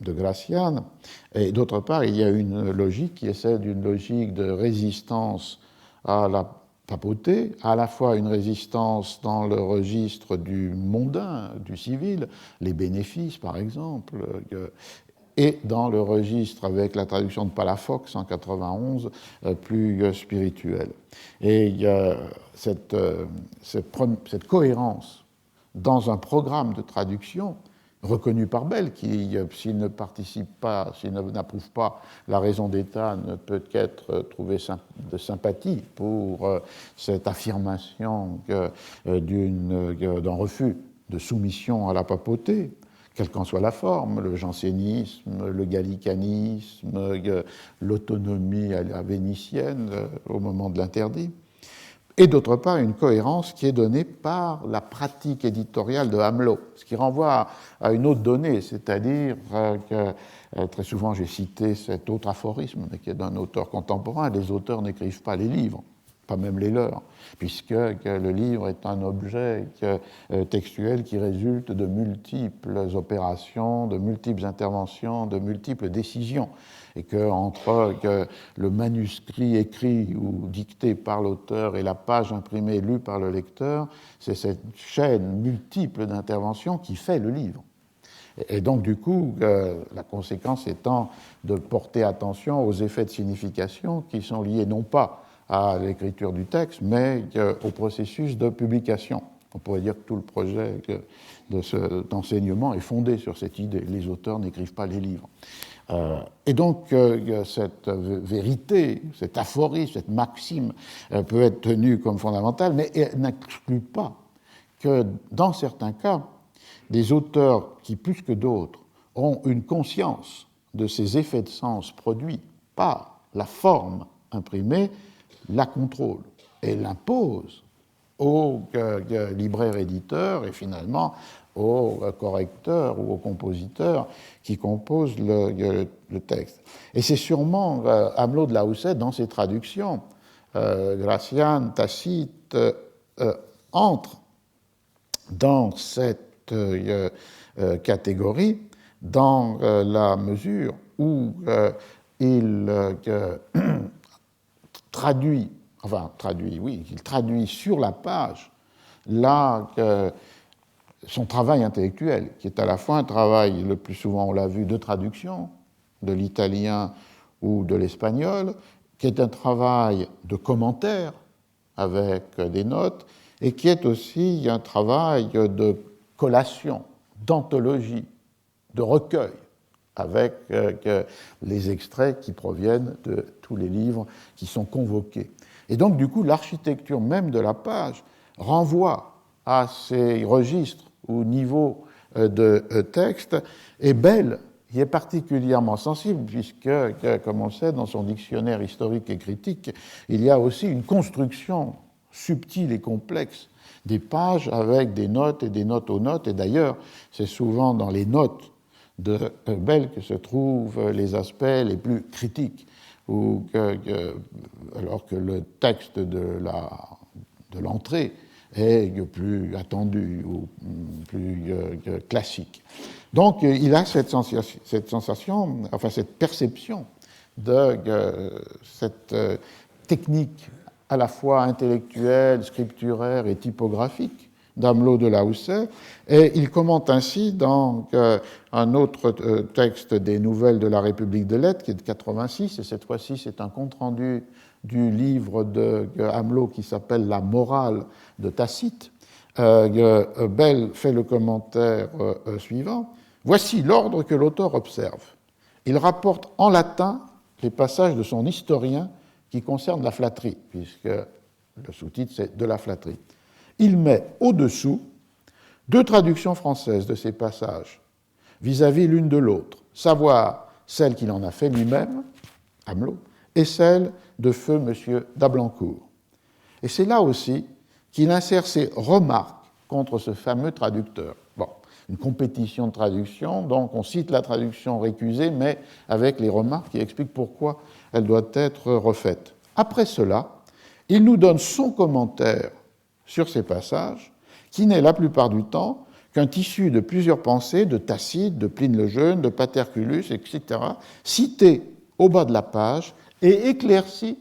Gracian. Et d'autre part, il y a une logique qui est celle d'une logique de résistance à la papauté, à la fois une résistance dans le registre du mondain, du civil, les bénéfices par exemple, et dans le registre, avec la traduction de Palafox en 91, plus spirituel. Et il y a cette cohérence dans un programme de traduction reconnu par Bayle, qui, s'il ne participe pas, s'il n'approuve pas la raison d'État, ne peut qu'être trouvé de sympathie pour cette affirmation d'un refus de soumission à la papauté, quelle qu'en soit la forme, le jansénisme, le gallicanisme, l'autonomie à la vénitienne au moment de l'interdit. Et d'autre part, une cohérence qui est donnée par la pratique éditoriale de Hamelot, ce qui renvoie à une autre donnée, c'est-à-dire que très souvent j'ai cité cet autre aphorisme qui est d'un auteur contemporain: les auteurs n'écrivent pas les livres, pas même les leurs, puisque le livre est un objet textuel qui résulte de multiples opérations, de multiples interventions, de multiples décisions, et qu'entre le manuscrit écrit ou dicté par l'auteur et la page imprimée lue par le lecteur, c'est cette chaîne multiple d'interventions qui fait le livre. Et donc, du coup, la conséquence étant de porter attention aux effets de signification qui sont liés non pas à l'écriture du texte, mais au processus de publication. On pourrait dire que tout le projet d'enseignement est fondé sur cette idée. Les auteurs n'écrivent pas les livres. Et donc, cette vérité, cet aphorisme, cette maxime peut être tenue comme fondamentale, mais elle n'exclut pas que, dans certains cas, des auteurs qui, plus que d'autres, ont une conscience de ces effets de sens produits par la forme imprimée, la contrôle et l'impose aux libraires-éditeurs et finalement aux correcteurs ou aux compositeurs qui composent le texte. Et c'est sûrement Hamelot de la Houssaye, dans ses traductions, Gracian, Tacite, entre dans cette cette catégorie dans la mesure où il traduit sur la page son travail intellectuel, qui est à la fois un travail, le plus souvent on l'a vu, de traduction de l'italien ou de l'espagnol, qui est un travail de commentaire avec des notes, et qui est aussi un travail de collation, d'anthologie, de recueil, avec les extraits qui proviennent de tous les livres qui sont convoqués. Et donc, du coup, l'architecture même de la page renvoie à ces registres ou niveaux de texte, et Bell y est particulièrement sensible, puisque, comme on le sait, dans son dictionnaire historique et critique, il y a aussi une construction subtile et complexe des pages avec des notes et des notes aux notes, et d'ailleurs, c'est souvent dans les notes de Bell que se trouvent les aspects les plus critiques, alors que le texte de l'entrée est plus attendu ou plus classique. Donc, il a cette sensation, enfin cette perception de cette technique à la fois intellectuelle, scripturaire et typographique d'Amelot de la Houssaye, et il commente ainsi dans un autre texte des Nouvelles de la République de Lettres, qui est de 86, et cette fois-ci c'est un compte-rendu du livre de Amelot qui s'appelle La morale de Tacite. Bell fait le commentaire suivant. Voici l'ordre que l'auteur observe. Il rapporte en latin les passages de son historien qui concernent la flatterie, puisque le sous-titre c'est de la flatterie. Il met au-dessous 2 traductions françaises de ces passages, vis-à-vis l'une de l'autre, savoir celle qu'il en a fait lui-même, Amelot, et celle de feu M. d'Ablancourt. Et c'est là aussi qu'il insère ses remarques contre ce fameux traducteur. Bon, une compétition de traduction, donc on cite la traduction récusée, mais avec les remarques qui expliquent pourquoi elle doit être refaite. Après cela, il nous donne son commentaire sur ces passages, qui n'est la plupart du temps qu'un tissu de plusieurs pensées de Tacite, de Pline le Jeune, de Paterculus, etc., cités au bas de la page et éclaircis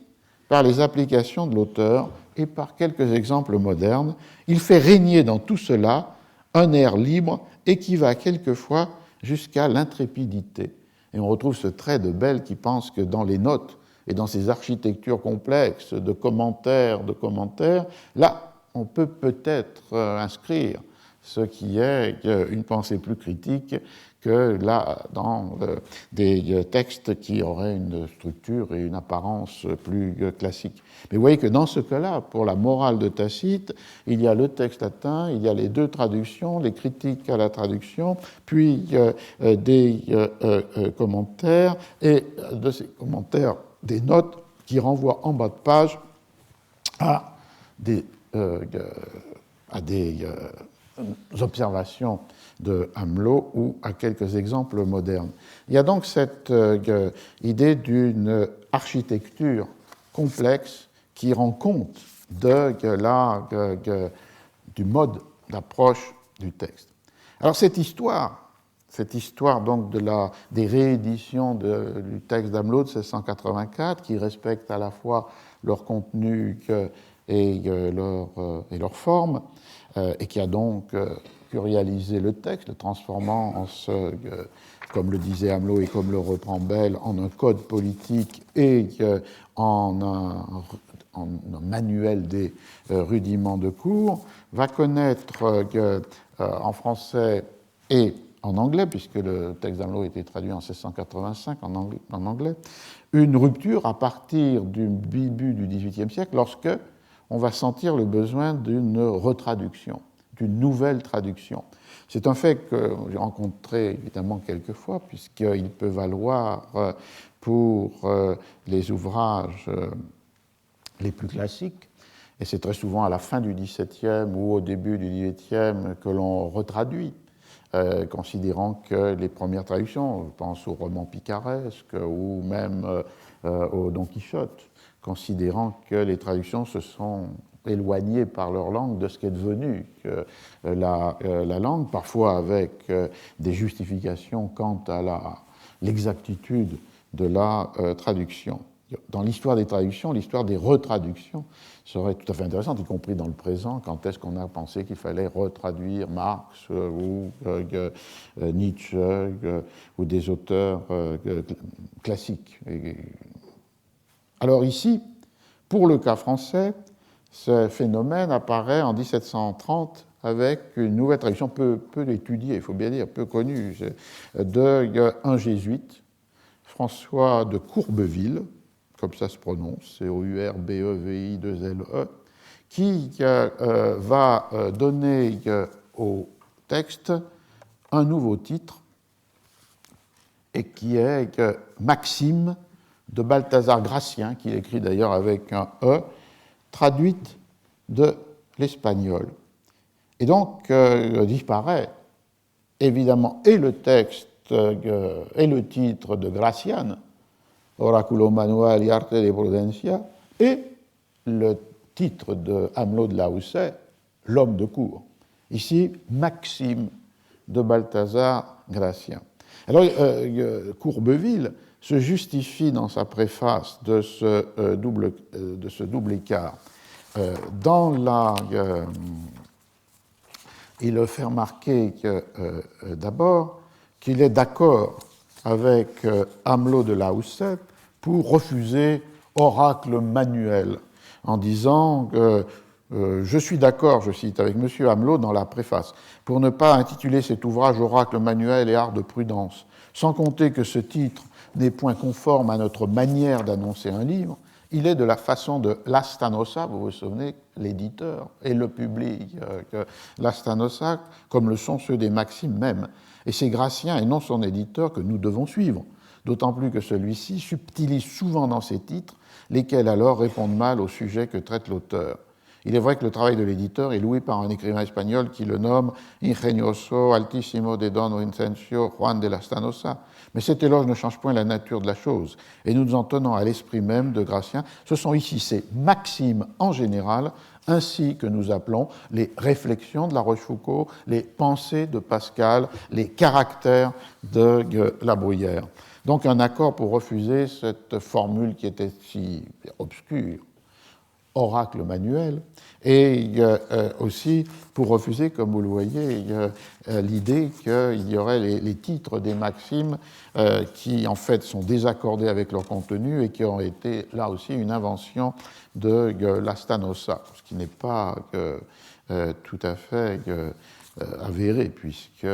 par les applications de l'auteur et par quelques exemples modernes. Il fait régner dans tout cela un air libre et qui va quelquefois jusqu'à l'intrépidité. Et on retrouve ce trait de Bell qui pense que dans les notes et dans ces architectures complexes de commentaires, là, on peut peut-être inscrire ce qui est une pensée plus critique que là, dans des textes qui auraient une structure et une apparence plus classiques. Mais vous voyez que dans ce cas-là, pour la morale de Tacite, il y a le texte latin, il y a les 2 traductions, les critiques à la traduction, puis des commentaires, et de ces commentaires, des notes qui renvoient en bas de page à des observations de Amelot ou à quelques exemples modernes. Il y a donc cette idée d'une architecture complexe qui rend compte du mode d'approche du texte. Alors cette histoire donc des rééditions du texte d'Amelot de 1684, qui respectent à la fois leur contenu et leur forme, et qui a donc pluralisé le texte, le transformant en comme le disait Amelot et comme le reprend Bell, en un code politique et en un manuel des rudiments de cours, va connaître en français et en anglais, puisque le texte d'Amelot a été traduit en 1685 en anglais, une rupture à partir du début du XVIIIe siècle, lorsque on va sentir le besoin d'une retraduction, d'une nouvelle traduction. C'est un fait que j'ai rencontré évidemment quelques fois, puisqu'il peut valoir pour les ouvrages les plus classiques, et c'est très souvent à la fin du XVIIe ou au début du XVIIIe que l'on retraduit, considérant que les premières traductions, je pense au roman picaresque ou même au Don Quichotte, considérant que les traductions se sont éloignées par leur langue de ce qu'est devenu la langue, parfois avec des justifications quant à l'exactitude de la traduction. Dans l'histoire des traductions, l'histoire des retraductions serait tout à fait intéressante, y compris dans le présent, quand est-ce qu'on a pensé qu'il fallait retraduire Marx ou Nietzsche ou des auteurs classiques. Alors ici, pour le cas français, ce phénomène apparaît en 1730 avec une nouvelle traduction peu étudiée, il faut bien dire, peu connue, d'un jésuite, François de Courbeville, comme ça se prononce, C-O-U-R-B-E-V-I-2-L-E, qui va donner au texte un nouveau titre, et qui est Maxime de Balthazar Gratien, qu'il écrit d'ailleurs avec un E, traduite de l'espagnol. Et donc disparaît évidemment et le texte et le titre de Gracian, Oraculo Manual y Arte de Prudencia, et le titre de Amelot de la Houssaye, L'homme de cour. Ici, Maxime de Balthazar Gratien. Alors, Courbeville se justifie dans sa préface de ce double écart. Il fait remarquer d'abord qu'il est d'accord avec Amelot de la Houssaye pour refuser Oracle Manuel, en disant que je suis d'accord, je cite, avec M. Amelot dans la préface, pour ne pas intituler cet ouvrage Oracle Manuel et Art de Prudence, sans compter que ce titre n'est point conforme à notre manière d'annoncer un livre. Il est de la façon de Lastanosa, vous vous souvenez, l'éditeur et le public, Lastanosa, comme le sont ceux des Maximes même. Et c'est Gratien et non son éditeur que nous devons suivre, d'autant plus que celui-ci subtilise souvent dans ses titres, lesquels alors répondent mal au sujet que traite l'auteur. Il est vrai que le travail de l'éditeur est loué par un écrivain espagnol qui le nomme Ingenioso Altissimo de Don Vincencio Juan de Lastanosa, mais cet éloge ne change point la nature de la chose, et nous en tenons à l'esprit même de Gratien. Ce sont ici ces maximes en général, ainsi que nous appelons les réflexions de La Rochefoucauld, les pensées de Pascal, les caractères de La Bruyère. Donc un accord pour refuser cette formule qui était si obscure, oracle manuel, et aussi pour refuser, comme vous le voyez, l'idée qu'il y aurait les titres des maximes qui en fait sont désaccordés avec leur contenu et qui ont été là aussi une invention de Lastanosa, ce qui n'est pas tout à fait avéré, puisque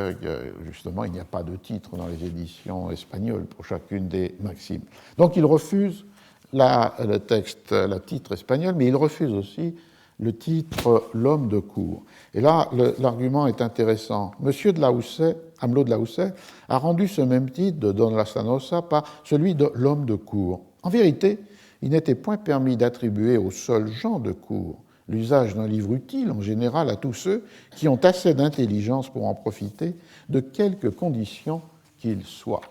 justement il n'y a pas de titre dans les éditions espagnoles pour chacune des maximes. Donc il refuse le titre espagnol, mais il refuse aussi le titre L'homme de cour. Et là, l'argument est intéressant. Monsieur de la Houssaye, Amelot de la Houssaye, a rendu ce même titre de Don Lastanosa par celui de L'homme de cour. En vérité, il n'était point permis d'attribuer au seul Jean de cour l'usage d'un livre utile, en général, à tous ceux qui ont assez d'intelligence pour en profiter, de quelque condition qu'il soit.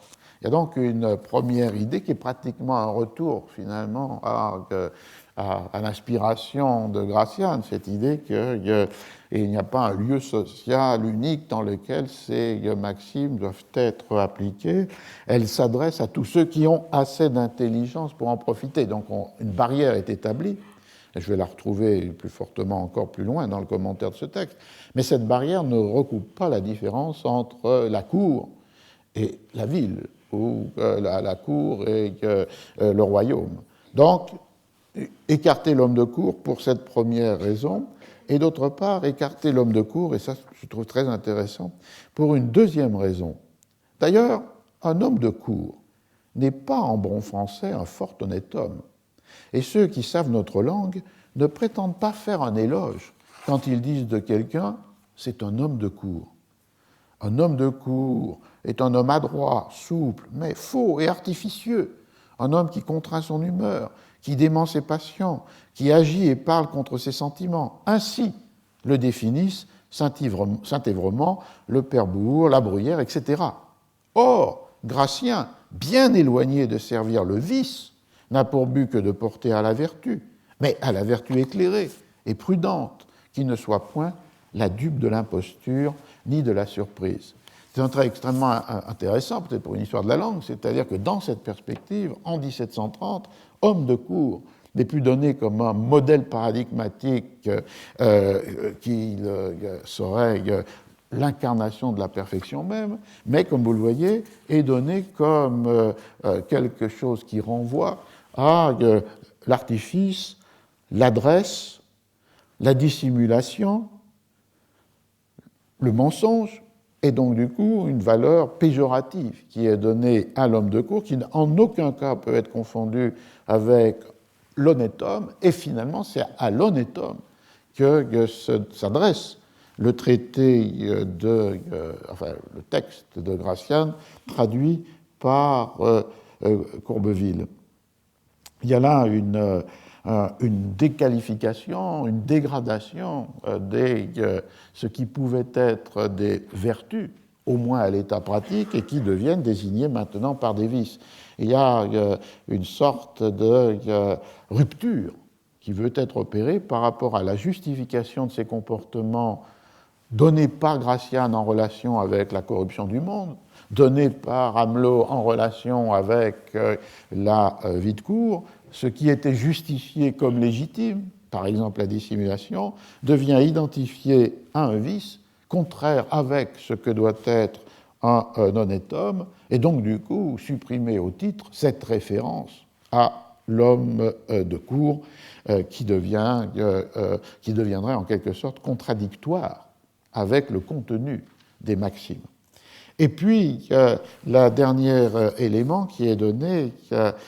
Il y a donc une première idée qui est pratiquement un retour, finalement, à l'inspiration de Gratien, cette idée qu'il n'y a pas un lieu social unique dans lequel ces maximes doivent être appliquées. Elles s'adressent à tous ceux qui ont assez d'intelligence pour en profiter. Donc une barrière est établie, et je vais la retrouver plus fortement encore plus loin dans le commentaire de ce texte, mais cette barrière ne recoupe pas la différence entre la cour et la ville, ou la cour et le royaume. Donc, écarter l'homme de cour pour cette première raison, et d'autre part, écarter l'homme de cour, et ça je trouve très intéressant, pour une deuxième raison. D'ailleurs, un homme de cour n'est pas en bon français un fort honnête homme. Et ceux qui savent notre langue ne prétendent pas faire un éloge quand ils disent de quelqu'un « c'est un homme de cour ». Un homme de cour est un homme adroit, souple, mais faux et artificieux, un homme qui contraint son humeur, qui dément ses passions, qui agit et parle contre ses sentiments. Ainsi le définissent Saint-Évremont, le Père Bouhours, La Bruyère, etc. Or, Gratien, bien éloigné de servir le vice, n'a pour but que de porter à la vertu, mais à la vertu éclairée et prudente, qui ne soit point la dupe de l'imposture ni de la surprise. C'est un trait extrêmement intéressant, peut-être pour une histoire de la langue, c'est-à-dire que dans cette perspective, en 1730, homme de cour n'est plus donné comme un modèle paradigmatique qui serait l'incarnation de la perfection même, mais comme vous le voyez, est donné comme quelque chose qui renvoie à l'artifice, l'adresse, la dissimulation, le mensonge, et donc du coup une valeur péjorative qui est donnée à l'homme de cour, qui en aucun cas peut être confondu avec l'honnête homme, et finalement c'est à l'honnête homme que s'adresse le traité le texte de Gracian traduit par Courbeville. Il y a là une déqualification, une dégradation de ce qui pouvait être des vertus, au moins à l'état pratique, et qui deviennent désignées maintenant par des vices. Il y a une sorte de rupture qui veut être opérée par rapport à la justification de ces comportements donnés par Gracian en relation avec la corruption du monde, donnés par Amelot en relation avec la vie de cour. Ce qui était justifié comme légitime, par exemple la dissimulation, devient identifié à un vice, contraire avec ce que doit être un honnête homme, et donc du coup supprimer au titre cette référence à l'homme de cour qui deviendrait en quelque sorte contradictoire avec le contenu des maximes. Et puis, le dernier élément qui est donné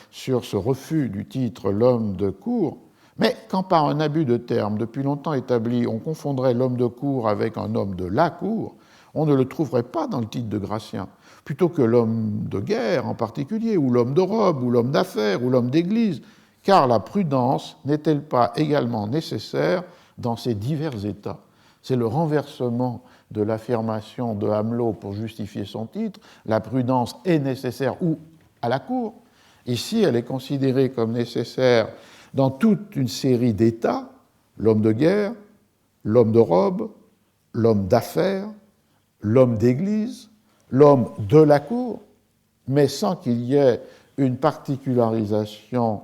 sur ce refus du titre « l'homme de cour », mais quand par un abus de terme depuis longtemps établi, on confondrait l'homme de cour avec un homme de la cour, on ne le trouverait pas dans le titre de Gratien, plutôt que l'homme de guerre en particulier, ou l'homme de robe, ou l'homme d'affaires, ou l'homme d'église, car la prudence n'est-elle pas également nécessaire dans ces divers états ? C'est le renversement de l'affirmation de Amelot pour justifier son titre. La prudence est nécessaire où ? À la cour. Ici, elle est considérée comme nécessaire dans toute une série d'états, l'homme de guerre, l'homme de robe, l'homme d'affaires, l'homme d'église, l'homme de la cour, mais sans qu'il y ait une particularisation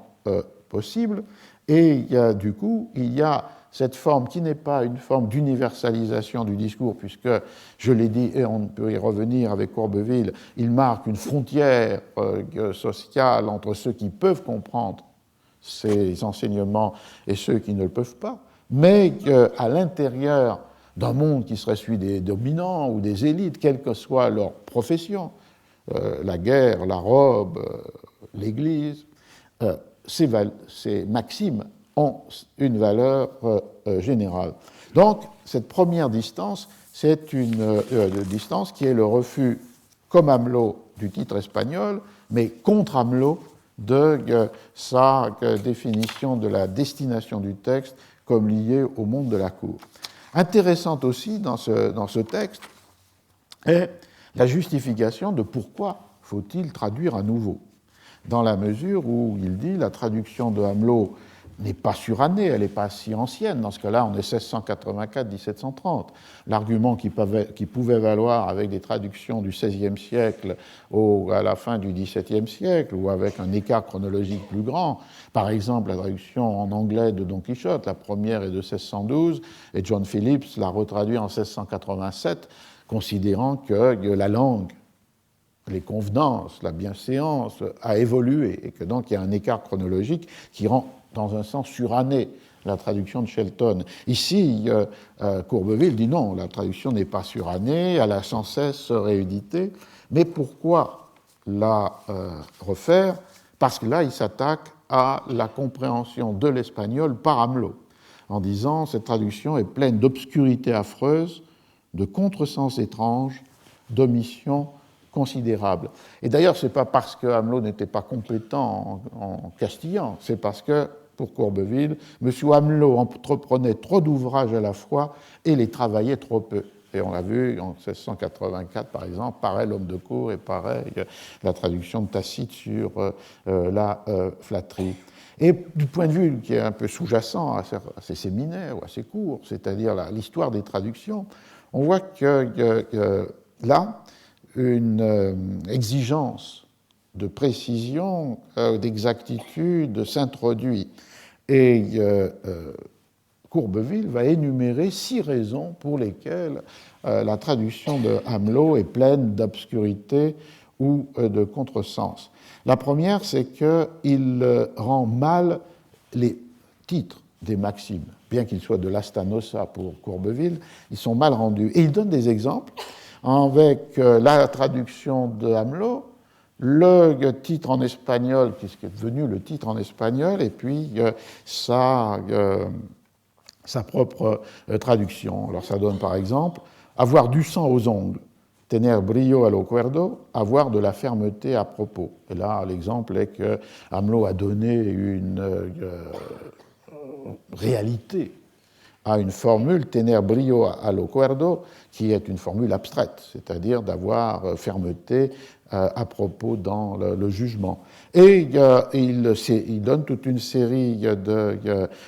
possible. Et du coup, il y a cette forme qui n'est pas une forme d'universalisation du discours, puisque, je l'ai dit, et on peut y revenir avec Courbeville, il marque une frontière sociale entre ceux qui peuvent comprendre ces enseignements et ceux qui ne le peuvent pas, mais qu'à l'intérieur d'un monde qui serait celui des dominants ou des élites, quelle que soit leur profession, la guerre, la robe, l'Église, ces maximes ont une valeur générale. Donc, cette première distance, c'est une distance qui est le refus, comme Amelot, du titre espagnol, mais contre Amelot de sa définition de la destination du texte comme liée au monde de la cour. Intéressante aussi dans ce texte est la justification de pourquoi faut-il traduire à nouveau, dans la mesure où il dit la traduction de Amelot n'est pas surannée, elle n'est pas si ancienne. Dans ce cas-là, on est 1684-1730. L'argument qui pouvait valoir avec des traductions du XVIe siècle à la fin du XVIIe siècle, ou avec un écart chronologique plus grand, par exemple la traduction en anglais de Don Quichotte, la première est de 1612, et John Phillips l'a retraduit en 1687, considérant que la langue, les convenances, la bienséance a évolué, et que donc il y a un écart chronologique qui rend dans un sens suranné la traduction de Shelton. Ici, Courbeville dit non, la traduction n'est pas surannée, elle a sans cesse réédité. Mais pourquoi la refaire ? Parce que là, il s'attaque à la compréhension de l'espagnol par Amelot, en disant cette traduction est pleine d'obscurité affreuse, de contresens étranges, d'omissions considérables. Et d'ailleurs, ce n'est pas parce que Amelot n'était pas compétent en castillan, c'est parce que, pour Courbeville, M. Amelot entreprenait trop d'ouvrages à la fois et les travaillait trop peu. Et on l'a vu en 1684, par exemple, pareil l'homme de cour et pareil la traduction de Tacite sur la flatterie. Et du point de vue qui est un peu sous-jacent à ces séminaires ou à ces cours, c'est-à-dire l'histoire des traductions, on voit que là, une exigence de précision, d'exactitude s'introduit. Et Courbeville va énumérer 6 raisons pour lesquelles la traduction de Hamelot est pleine d'obscurité ou de contresens. La première, c'est qu'il rend mal les titres des maximes. Bien qu'ils soient de l'Astanosa pour Courbeville, ils sont mal rendus. Et il donne des exemples avec la traduction de Hamelot, le titre en espagnol, qui est devenu le titre en espagnol, et puis sa propre traduction. Alors ça donne par exemple « avoir du sang aux ongles ». Tener brillo a lo cuerdo, avoir de la fermeté à propos. Et là, l'exemple est que Hamelot a donné une réalité à une formule, tener brillo a lo cuerdo, qui est une formule abstraite, c'est-à-dire d'avoir fermeté à propos dans le jugement. Et il donne toute une série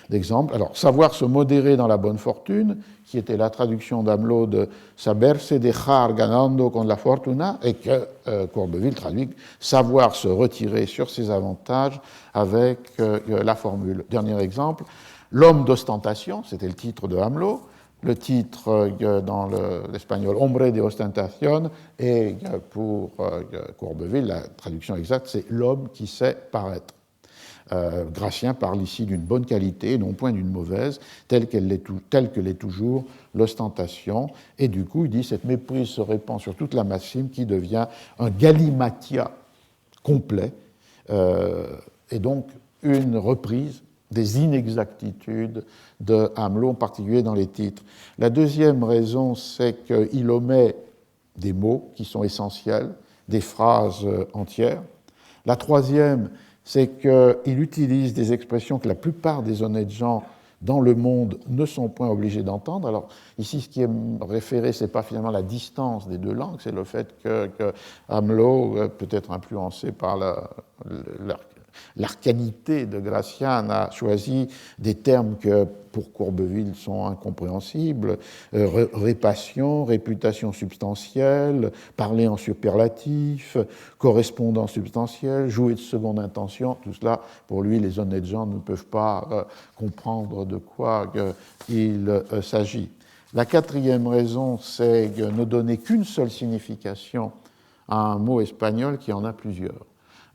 d'exemples. Alors, savoir se modérer dans la bonne fortune, qui était la traduction d'Hamelot de saberse dejar ganando con la fortuna, et que Courbeville traduit savoir se retirer sur ses avantages avec la formule. Dernier exemple, l'homme d'ostentation, c'était le titre de Hamelot. Le titre dans l'espagnol hombre de ostentación, et pour Courbeville, la traduction exacte, c'est l'homme qui sait paraître. Gratien parle ici d'une bonne qualité, non point d'une mauvaise, telle que l'est toujours l'ostentation. Et du coup, il dit cette méprise se répand sur toute la maxime qui devient un galimatia complet, et donc une reprise des inexactitudes de Hamelot, en particulier dans les titres. La deuxième raison, c'est qu'il omet des mots qui sont essentiels, des phrases entières. La troisième, c'est qu'il utilise des expressions que la plupart des honnêtes gens dans le monde ne sont point obligés d'entendre. Alors ici, ce qui est référé, ce n'est pas finalement la distance des deux langues, c'est le fait que Hamelot, peut-être influencé par l'arcanité de Gracian, a choisi des termes que pour Courbeville sont incompréhensibles, répation, réputation substantielle, parler en superlatif, correspondance substantielle, jouer de seconde intention, tout cela, pour lui, les honnêtes gens ne peuvent pas comprendre de quoi il s'agit. La quatrième raison, c'est ne donner qu'une seule signification à un mot espagnol qui en a plusieurs.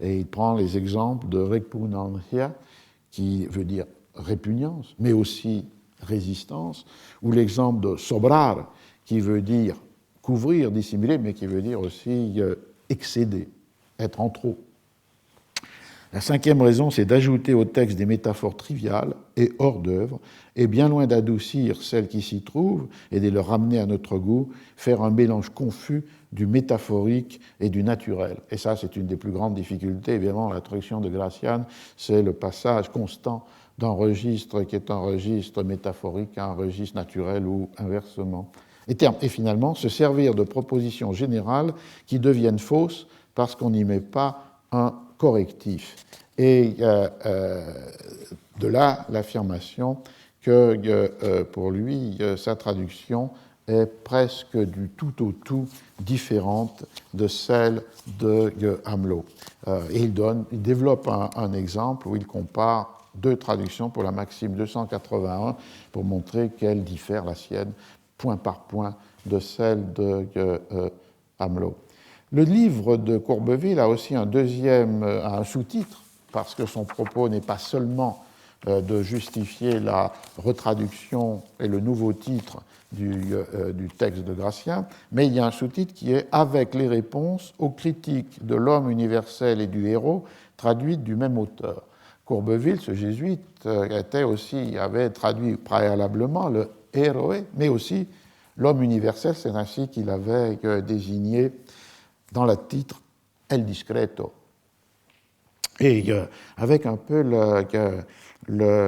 Et il prend les exemples de repugnancia, qui veut dire répugnance, mais aussi résistance, ou l'exemple de sobrar, qui veut dire couvrir, dissimuler, mais qui veut dire aussi excéder, être en trop. La cinquième raison, c'est d'ajouter au texte des métaphores triviales et hors d'œuvre, et bien loin d'adoucir celles qui s'y trouvent et de les ramener à notre goût, faire un mélange confus du métaphorique et du naturel. Et ça, c'est une des plus grandes difficultés. Évidemment, la traduction de Gracian, c'est le passage constant d'un registre qui est un registre métaphorique à un registre naturel ou inversement. Et finalement, se servir de propositions générales qui deviennent fausses parce qu'on n'y met pas un correctif. Et de là l'affirmation que pour lui, sa traduction est presque du tout au tout différente de celle de Hamelot. Et il développe un exemple où il compare deux traductions pour la maxime 281 pour montrer qu'elle diffère, la sienne, point par point de celle de Hamelot. Le livre de Courbeville a aussi un sous-titre, parce que son propos n'est pas seulement de justifier la retraduction et le nouveau titre du texte de Gratien, mais il y a un sous-titre qui est « Avec les réponses aux critiques de l'homme universel et du héros traduites du même auteur ». Courbeville, ce jésuite, avait traduit préalablement le « héroé », mais aussi l'homme universel, c'est ainsi qu'il avait désigné dans le titre El Discreto. Et avec un peu le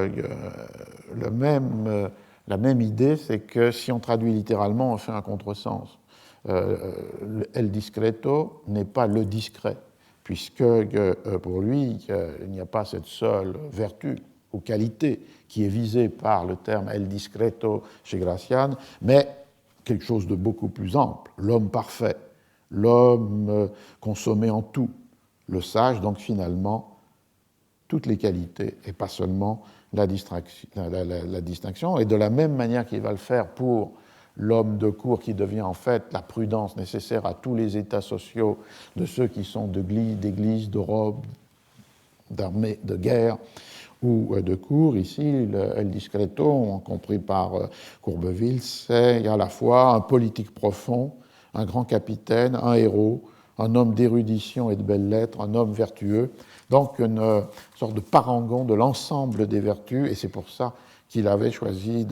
même la même idée, c'est que si on traduit littéralement, on fait un contresens. El discreto n'est pas le discret, puisque pour lui, il n'y a pas cette seule vertu ou qualité qui est visée par le terme el discreto chez Gracian, mais quelque chose de beaucoup plus ample, l'homme parfait, l'homme consommé en tout, le sage, donc finalement, toutes les qualités, et pas seulement la distinction. Et de la même manière qu'il va le faire pour l'homme de cour qui devient en fait la prudence nécessaire à tous les états sociaux de ceux qui sont d'église, de robe, d'armée, de guerre ou de cour. Ici, El Discreto, compris par Courbeville, c'est à la fois un politique profond, un grand capitaine, un héros, un homme d'érudition et de belles lettres, un homme vertueux, donc une sorte de parangon de l'ensemble des vertus, et c'est pour ça qu'il avait choisi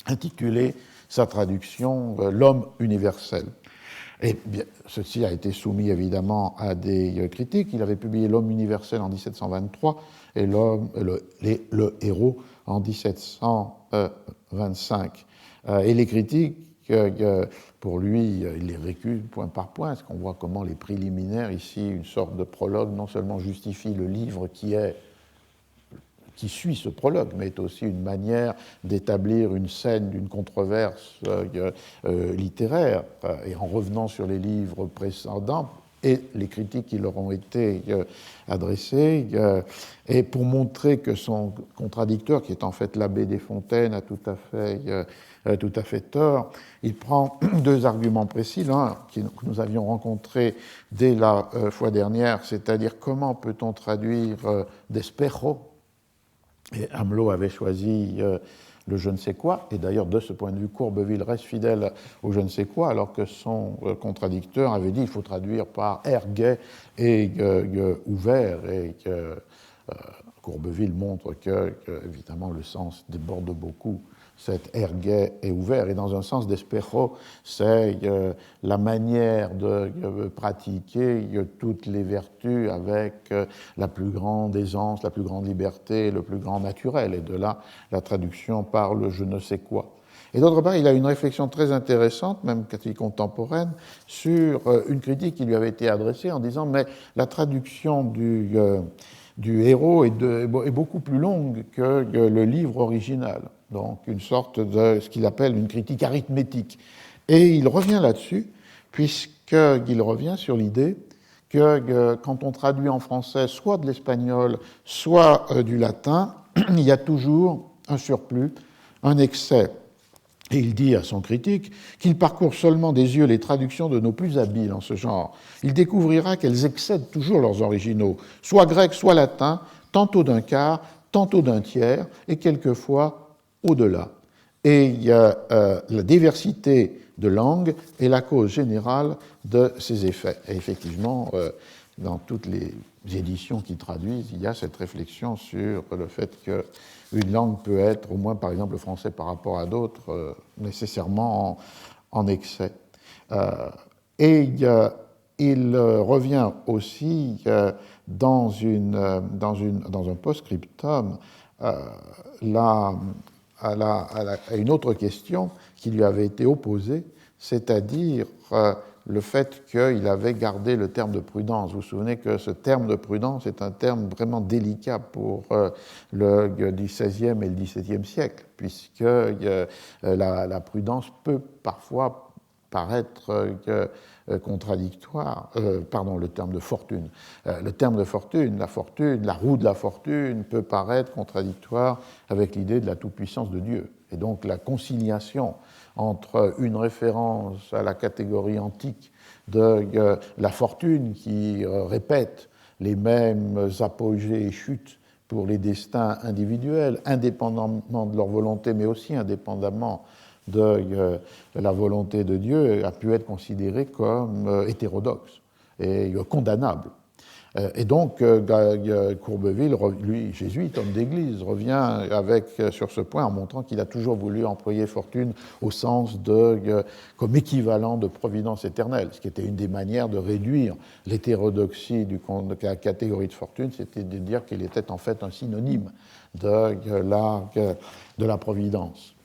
d'intituler sa traduction « L'homme universel ». Et bien, ceci a été soumis évidemment à des critiques. Il avait publié L'homme universel en 1723 et le héros en 1725. Et les critiques, pour lui, il les récuse point par point, parce qu'on voit comment les préliminaires, ici, une sorte de prologue, non seulement justifie le livre qui suit ce prologue, mais est aussi une manière d'établir une scène d'une controverse littéraire, et en revenant sur les livres précédents et les critiques qui leur ont été adressées, et pour montrer que son contradicteur, qui est en fait l'abbé Desfontaines, a tout à fait tort, il prend deux arguments précis, l'un que nous avions rencontré dès la fois dernière, c'est-à-dire comment peut-on traduire d'espero. Et Hamelot avait choisi le je ne sais quoi, et d'ailleurs de ce point de vue, Courbeville reste fidèle au je ne sais quoi, alors que son contradicteur avait dit qu'il faut traduire par erguet et ouvert, et que Courbeville montre que, évidemment, le sens déborde beaucoup. Cet erguet est ouvert, et dans un sens d'espero, c'est la manière de pratiquer toutes les vertus avec la plus grande aisance, la plus grande liberté, le plus grand naturel, et de là la traduction par le je ne sais quoi. Et d'autre part, il a une réflexion très intéressante, même quasi contemporaine, sur une critique qui lui avait été adressée en disant « mais la traduction du héros est beaucoup plus longue que le livre original ». Donc une sorte de ce qu'il appelle une critique arithmétique. Et il revient là-dessus, puisqu'il revient sur l'idée que quand on traduit en français soit de l'espagnol, soit du latin, il y a toujours un surplus, un excès. Et il dit à son critique qu'il parcourt seulement des yeux les traductions de nos plus habiles en ce genre. Il découvrira qu'elles excèdent toujours leurs originaux, soit grec, soit latin, tantôt d'un quart, tantôt d'un tiers, et quelquefois au-delà. Et la diversité de langues est la cause générale de ces effets. Et effectivement, dans toutes les éditions qui traduisent, il y a cette réflexion sur le fait qu'une langue peut être, au moins par exemple le français par rapport à d'autres, nécessairement en excès. Et il revient aussi dans un post-scriptum à une autre question qui lui avait été opposée, c'est-à-dire le fait qu'il avait gardé le terme de prudence. Vous vous souvenez que ce terme de prudence est un terme vraiment délicat pour le XVIe et le XVIIe siècle, puisque la prudence peut parfois paraître contradictoire, le terme de fortune. Le terme de fortune, la roue de la fortune peut paraître contradictoire avec l'idée de la toute-puissance de Dieu. Et donc la conciliation entre une référence à la catégorie antique de la fortune qui répète les mêmes apogées et chutes pour les destins individuels, indépendamment de leur volonté, mais aussi indépendamment de la volonté de Dieu, a pu être considéré comme hétérodoxe et condamnable. Et donc, Courbeville, lui, jésuite, homme d'église, revient sur ce point en montrant qu'il a toujours voulu employer fortune au sens comme équivalent de providence éternelle, ce qui était une des manières de réduire l'hétérodoxie de la catégorie de fortune, c'était de dire qu'il était en fait un synonyme de la providence,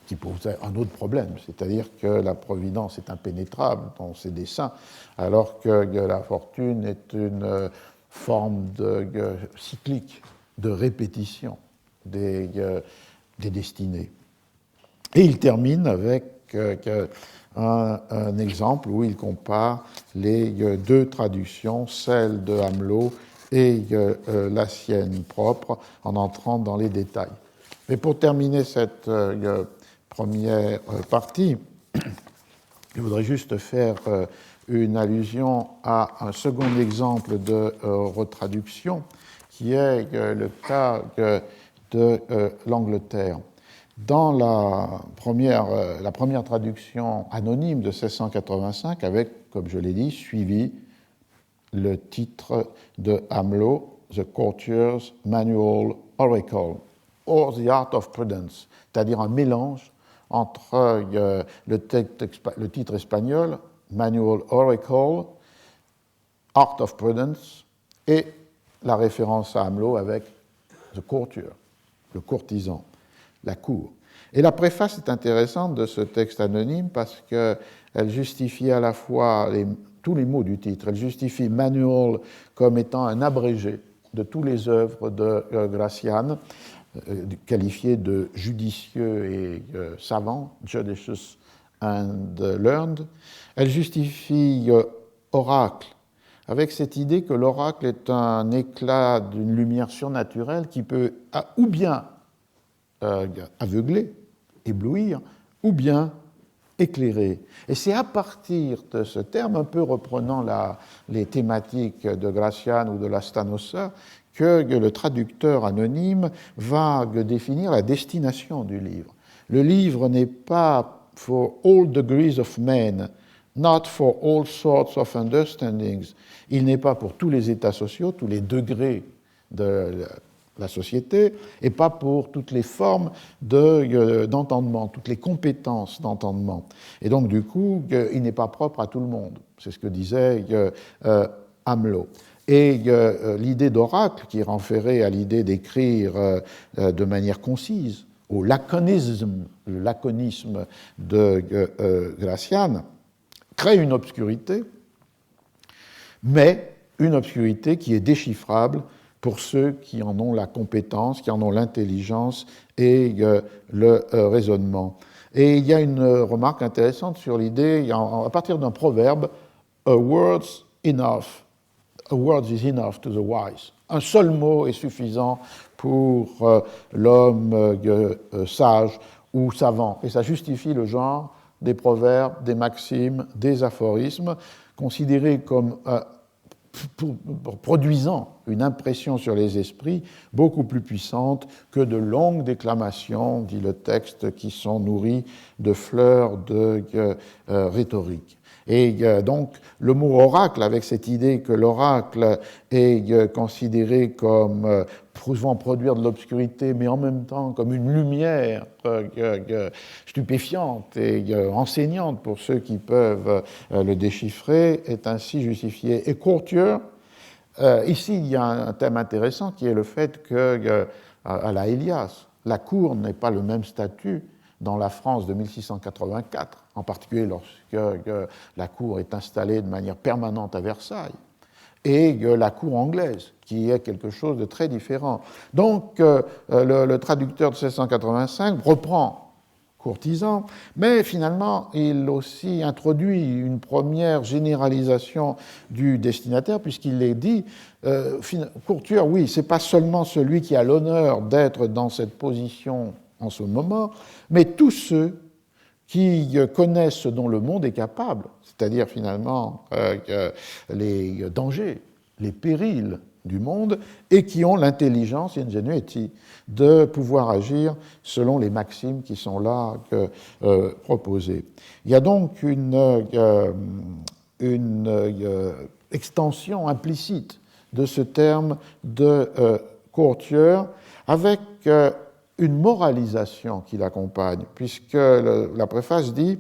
qui posait un autre problème, c'est-à-dire que la providence est impénétrable dans ses desseins, alors que la fortune est une forme cyclique de répétition des destinées. Et il termine avec un exemple où il compare les deux traductions, celle de Hamelot et la sienne propre, en entrant dans les détails. Mais pour terminer cette première partie, je voudrais juste faire une allusion à un second exemple de retraduction, qui est le cas de l'Angleterre. Dans la première traduction anonyme de 1685, avec, comme je l'ai dit, suivi le titre de Hamelot, The Courtier's Manual Oracle, or The Art of Prudence, c'est-à-dire un mélange entre le titre espagnol, Manual Oracle, Art of Prudence, et la référence à Hamelot avec The Courtier, le courtisan, la cour. Et la préface est intéressante de ce texte anonyme parce qu'elle justifie à la fois tous les mots du titre. Elle justifie Manual comme étant un abrégé de toutes les œuvres de Gracian, qualifié de judicieux et savant, judicious and learned. Elle justifie oracle, avec cette idée que l'oracle est un éclat d'une lumière surnaturelle qui peut ou bien aveugler, éblouir, ou bien éclairer. Et c'est à partir de ce terme, un peu reprenant les thématiques de Gracian ou de Lastanosa, que le traducteur anonyme va définir la destination du livre. Le livre n'est pas for all degrees of men, not for all sorts of understandings. Il n'est pas pour tous les états sociaux, tous les degrés de la société, et pas pour toutes les formes d'entendement, toutes les compétences d'entendement. Et donc, du coup, il n'est pas propre à tout le monde. C'est ce que disait Hamelot. Et l'idée d'oracle, qui renferrait à l'idée d'écrire de manière concise, au laconisme, le laconisme de Gracian, crée une obscurité, mais une obscurité qui est déchiffrable pour ceux qui en ont la compétence, qui en ont l'intelligence et le raisonnement. Et il y a une remarque intéressante sur l'idée, à partir d'un proverbe, « A word's enough ». A word is enough to the wise. Un seul mot est suffisant pour l'homme sage ou savant. Et ça justifie le genre des proverbes, des maximes, des aphorismes, considérés comme produisant une impression sur les esprits beaucoup plus puissante que de longues déclamations, dit le texte, qui sont nourries de fleurs de rhétorique. Et donc, le mot oracle, avec cette idée que l'oracle est considéré comme pouvant produire de l'obscurité, mais en même temps comme une lumière stupéfiante et enseignante pour ceux qui peuvent le déchiffrer, est ainsi justifié. Et courtier, ici, il y a un thème intéressant qui est le fait que, à la Élias, la cour n'est pas le même statut dans la France de 1684, en particulier lorsque la cour est installée de manière permanente à Versailles, et la cour anglaise, qui est quelque chose de très différent. Donc, le traducteur de 1685 reprend courtisan, mais finalement, il aussi introduit une première généralisation du destinataire, puisqu'il est dit, courtier, oui, c'est pas seulement celui qui a l'honneur d'être dans cette position en ce moment, mais tous ceux qui connaissent ce dont le monde est capable, c'est-à-dire finalement les dangers, les périls du monde, et qui ont l'intelligence, ingenuity, de pouvoir agir selon les maximes qui sont là proposées. Il y a donc une extension implicite de ce terme de courtier, avec une moralisation qui l'accompagne, puisque la préface dit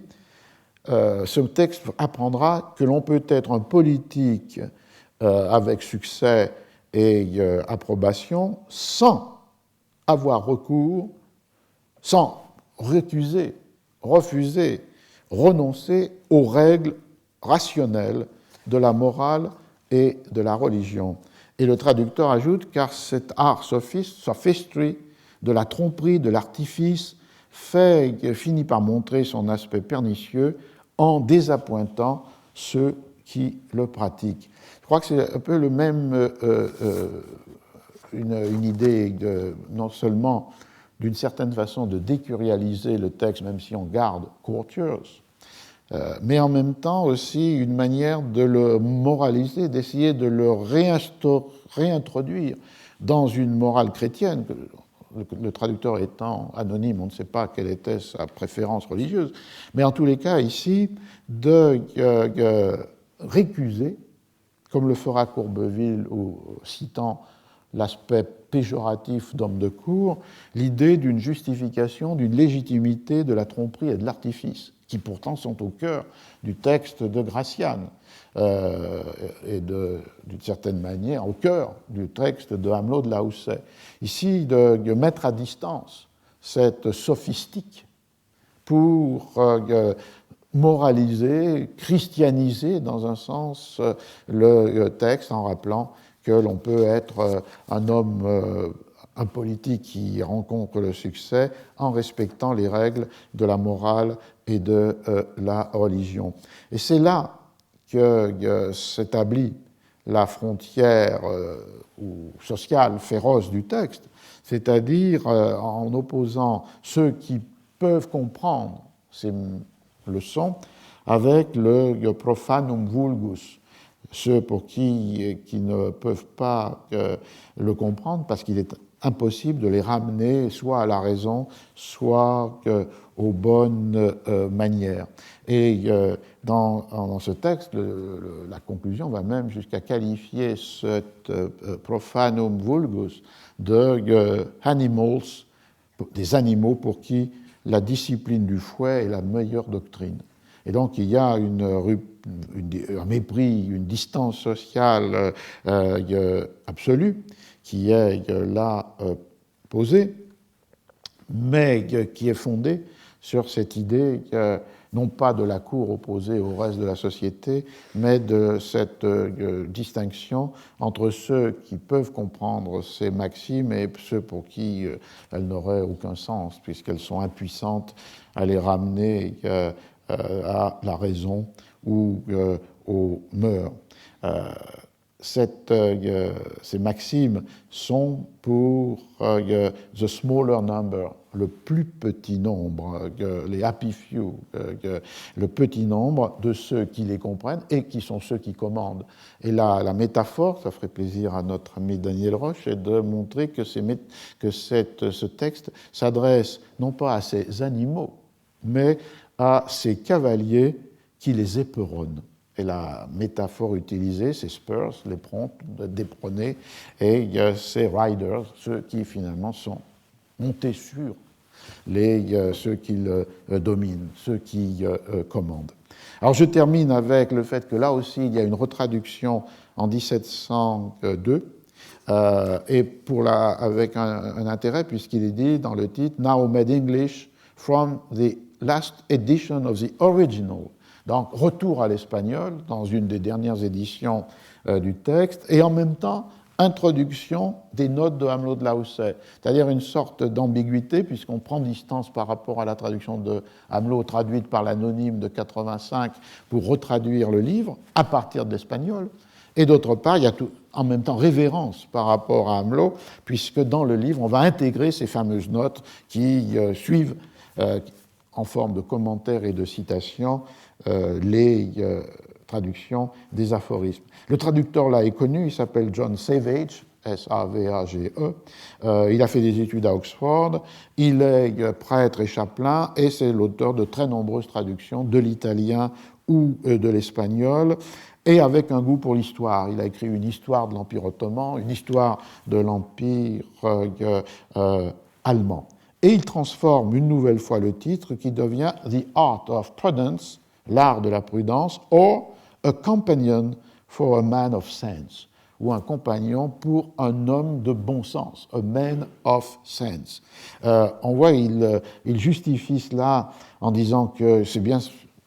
ce texte apprendra que l'on peut être un politique avec succès et approbation sans avoir recours, sans refuser, renoncer aux règles rationnelles de la morale et de la religion. Et le traducteur ajoute, car cet art sophistry, de la tromperie, de l'artifice, finit par montrer son aspect pernicieux en désappointant ceux qui le pratiquent. Je crois que c'est un peu le même, une idée non seulement d'une certaine façon de décurialiser le texte, même si on garde courtiers, mais en même temps aussi une manière de le moraliser, d'essayer de le réintroduire dans une morale chrétienne. Le traducteur étant anonyme, on ne sait pas quelle était sa préférence religieuse, mais en tous les cas ici, de récuser, comme le fera Courbeville, citant l'aspect péjoratif d'homme de cour, l'idée d'une justification, d'une légitimité de la tromperie et de l'artifice, qui pourtant sont au cœur du texte de Gracian, et d'une certaine manière au cœur du texte de Hamelot de Lahoussaye. Ici, de mettre à distance cette sophistique pour moraliser, christianiser dans un sens le texte en rappelant que l'on peut être un homme, un politique qui rencontre le succès en respectant les règles de la morale et de la religion. Et c'est là que s'établit la frontière sociale féroce du texte, c'est-à-dire en opposant ceux qui peuvent comprendre ces leçons avec le profanum vulgus, ceux pour qui ne peuvent pas le comprendre parce qu'il est impossible de les ramener soit à la raison, soit aux bonnes manières. Et dans ce texte, la conclusion va même jusqu'à qualifier cet profanum vulgus de animals, des animaux pour qui la discipline du fouet est la meilleure doctrine. Et donc il y a un mépris, une distance sociale absolue qui est là posée, mais qui est fondée sur cette idée non pas de la cour opposée au reste de la société, mais de cette distinction entre ceux qui peuvent comprendre ces maximes et ceux pour qui elles n'auraient aucun sens, puisqu'elles sont impuissantes à les ramener à la raison ou aux mœurs. Ces maximes sont pour the smaller number, le plus petit nombre, les happy few, le petit nombre de ceux qui les comprennent et qui sont ceux qui commandent. Et la métaphore, ça ferait plaisir à notre ami Daniel Roche, est de montrer que ce texte s'adresse non pas à ces animaux, mais à ces cavaliers qui les éperonnent. Et la métaphore utilisée, c'est spurs, les prompts, d'éperonner, et ces riders, ceux qui finalement sont montés sur ceux qui le dominent, ceux qui commandent. Alors je termine avec le fait que là aussi, il y a une retraduction en 1702, et avec un intérêt, puisqu'il est dit dans le titre « Now made English from the last edition of the original ». Donc, retour à l'espagnol dans une des dernières éditions du texte, et en même temps, introduction des notes de Hamelot de Lahoussaye, c'est-à-dire une sorte d'ambiguïté, puisqu'on prend distance par rapport à la traduction de Hamelot traduite par l'anonyme de 85 pour retraduire le livre à partir de l'espagnol, et d'autre part, il y a en même temps révérence par rapport à Hamelot, puisque dans le livre, on va intégrer ces fameuses notes qui suivent en forme de commentaires et de citations les traductions des aphorismes. Le traducteur là est connu, il s'appelle John Savage, S-A-V-A-G-E. Il a fait des études à Oxford, il est prêtre et chapelain, et c'est l'auteur de très nombreuses traductions de l'italien ou de l'espagnol. et avec un goût pour l'histoire. Il a écrit une histoire de l'Empire ottoman, une histoire de l'Empire allemand. Et il transforme une nouvelle fois le titre qui devient The Art of Prudence, l'art de la prudence, or A Companion for a Man of Sense, ou un compagnon pour un homme de bon sens, a man of sense. On voit, il justifie cela en disant que c'est bien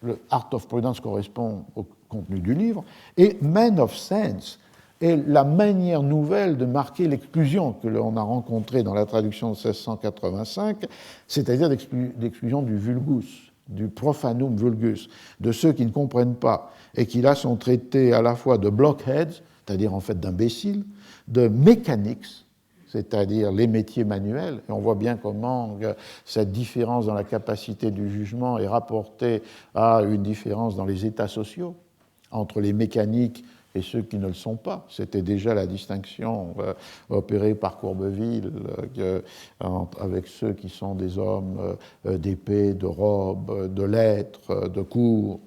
le Art of Prudence correspond au contenu du livre, et man of sense est la manière nouvelle de marquer l'exclusion que l'on a rencontrée dans la traduction de 1685, c'est-à-dire l'exclusion du vulgus, du profanum vulgus, de ceux qui ne comprennent pas, et qui là sont traités à la fois de blockheads, c'est-à-dire en fait d'imbéciles, de mechanics, c'est-à-dire les métiers manuels, et on voit bien comment cette différence dans la capacité du jugement est rapportée à une différence dans les états sociaux, entre les mécaniques et ceux qui ne le sont pas. C'était déjà la distinction opérée par Courbeville avec ceux qui sont des hommes d'épée, de robe, de lettres, de cour,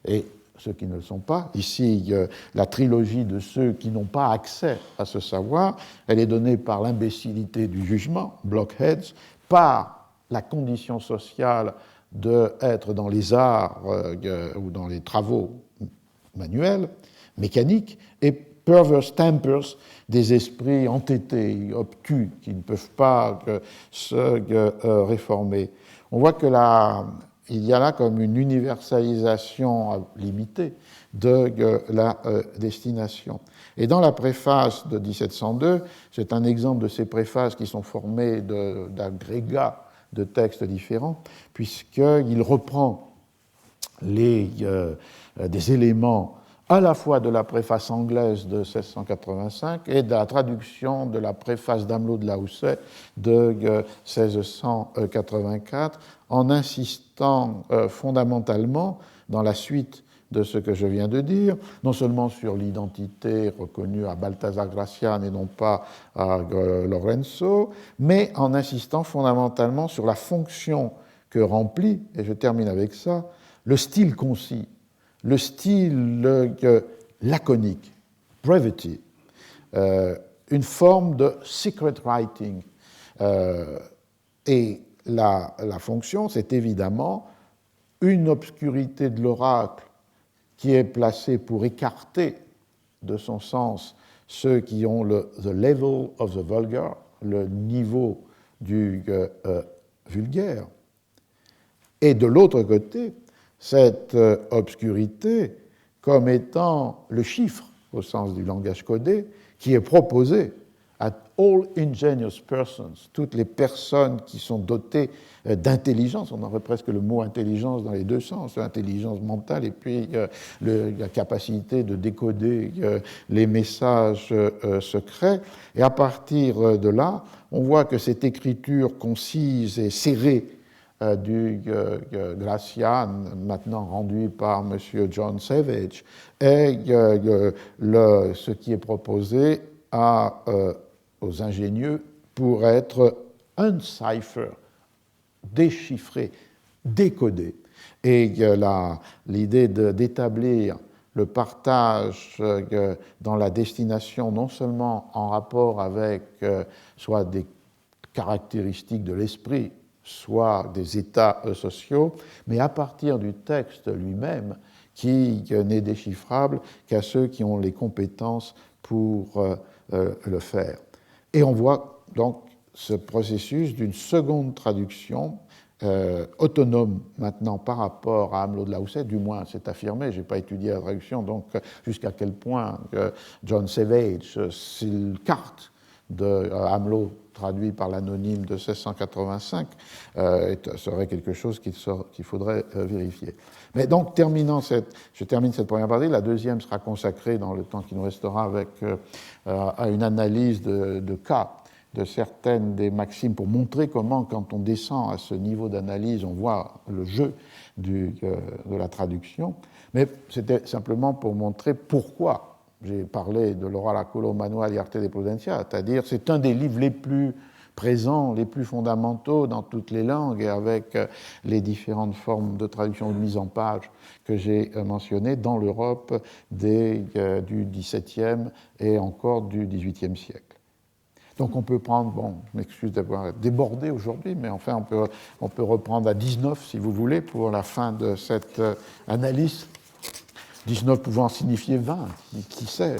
et ceux qui ne le sont pas. Ici, la trilogie de ceux qui n'ont pas accès à ce savoir, elle est donnée par l'imbécilité du jugement, blockheads, par la condition sociale d'être dans les arts ou dans les travaux manuels, mécaniques, et perverse tempers, des esprits entêtés, obtus, qui ne peuvent pas se réformer. On voit que il y a là comme une universalisation limitée de la destination. Et dans la préface de 1702, c'est un exemple de ces préfaces qui sont formées d'agrégats de textes différents, puisqu'il reprend des éléments à la fois de la préface anglaise de 1685 et de la traduction de la préface d'Amelot de Lahoussaye de 1684, en insistant fondamentalement, dans la suite de ce que je viens de dire, non seulement sur l'identité reconnue à Balthazar Gracian et non pas à Lorenzo, mais en insistant fondamentalement sur la fonction que remplit, et je termine avec ça, le style concis, le style laconique, brevity, une forme de secret writing. Et la fonction, c'est évidemment une obscurité de l'oracle qui est placée pour écarter de son sens ceux qui ont the level of the vulgar, le niveau du vulgaire. Et de l'autre côté, cette obscurité comme étant le chiffre, au sens du langage codé, qui est proposé à all ingenious persons, toutes les personnes qui sont dotées d'intelligence, on aurait presque le mot intelligence dans les deux sens, intelligence mentale et puis la capacité de décoder les messages secrets. Et à partir de là, on voit que cette écriture concise et serrée du Gracian, maintenant rendu par M. John Savage, est ce qui est proposé aux ingénieux pour être uncipher, déchiffré, décodé. Et l'idée d'établir le partage dans la destination, non seulement en rapport avec soit des caractéristiques de l'esprit, soit des états sociaux, mais à partir du texte lui-même, qui n'est déchiffrable qu'à ceux qui ont les compétences pour le faire. Et on voit donc ce processus d'une seconde traduction autonome maintenant par rapport à Amelot de Lahoussaye, du moins c'est affirmé, je n'ai pas étudié la traduction, donc jusqu'à quel point John Savage s'écarte de Amelot traduit par l'anonyme de 1685, serait quelque chose qu'il faudrait vérifier. Mais donc, je termine cette première partie. La deuxième sera consacrée, dans le temps qui nous restera, à une analyse de cas de certaines des maximes pour montrer comment, quand on descend à ce niveau d'analyse, on voit le jeu de la traduction. Mais c'était simplement pour montrer pourquoi j'ai parlé de l'Oraculo Manual y Arte de Prudencia, c'est-à-dire c'est un des livres les plus présents les plus fondamentaux dans toutes les langues et avec les différentes formes de traduction ou de mise en page que j'ai mentionnées dans l'Europe du XVIIe et encore du XVIIIe siècle. Donc on peut prendre, bon, je m'excuse d'avoir débordé aujourd'hui, mais enfin on peut reprendre à 19 si vous voulez pour la fin de cette analyse. 19 pouvant signifier 20, qui sait.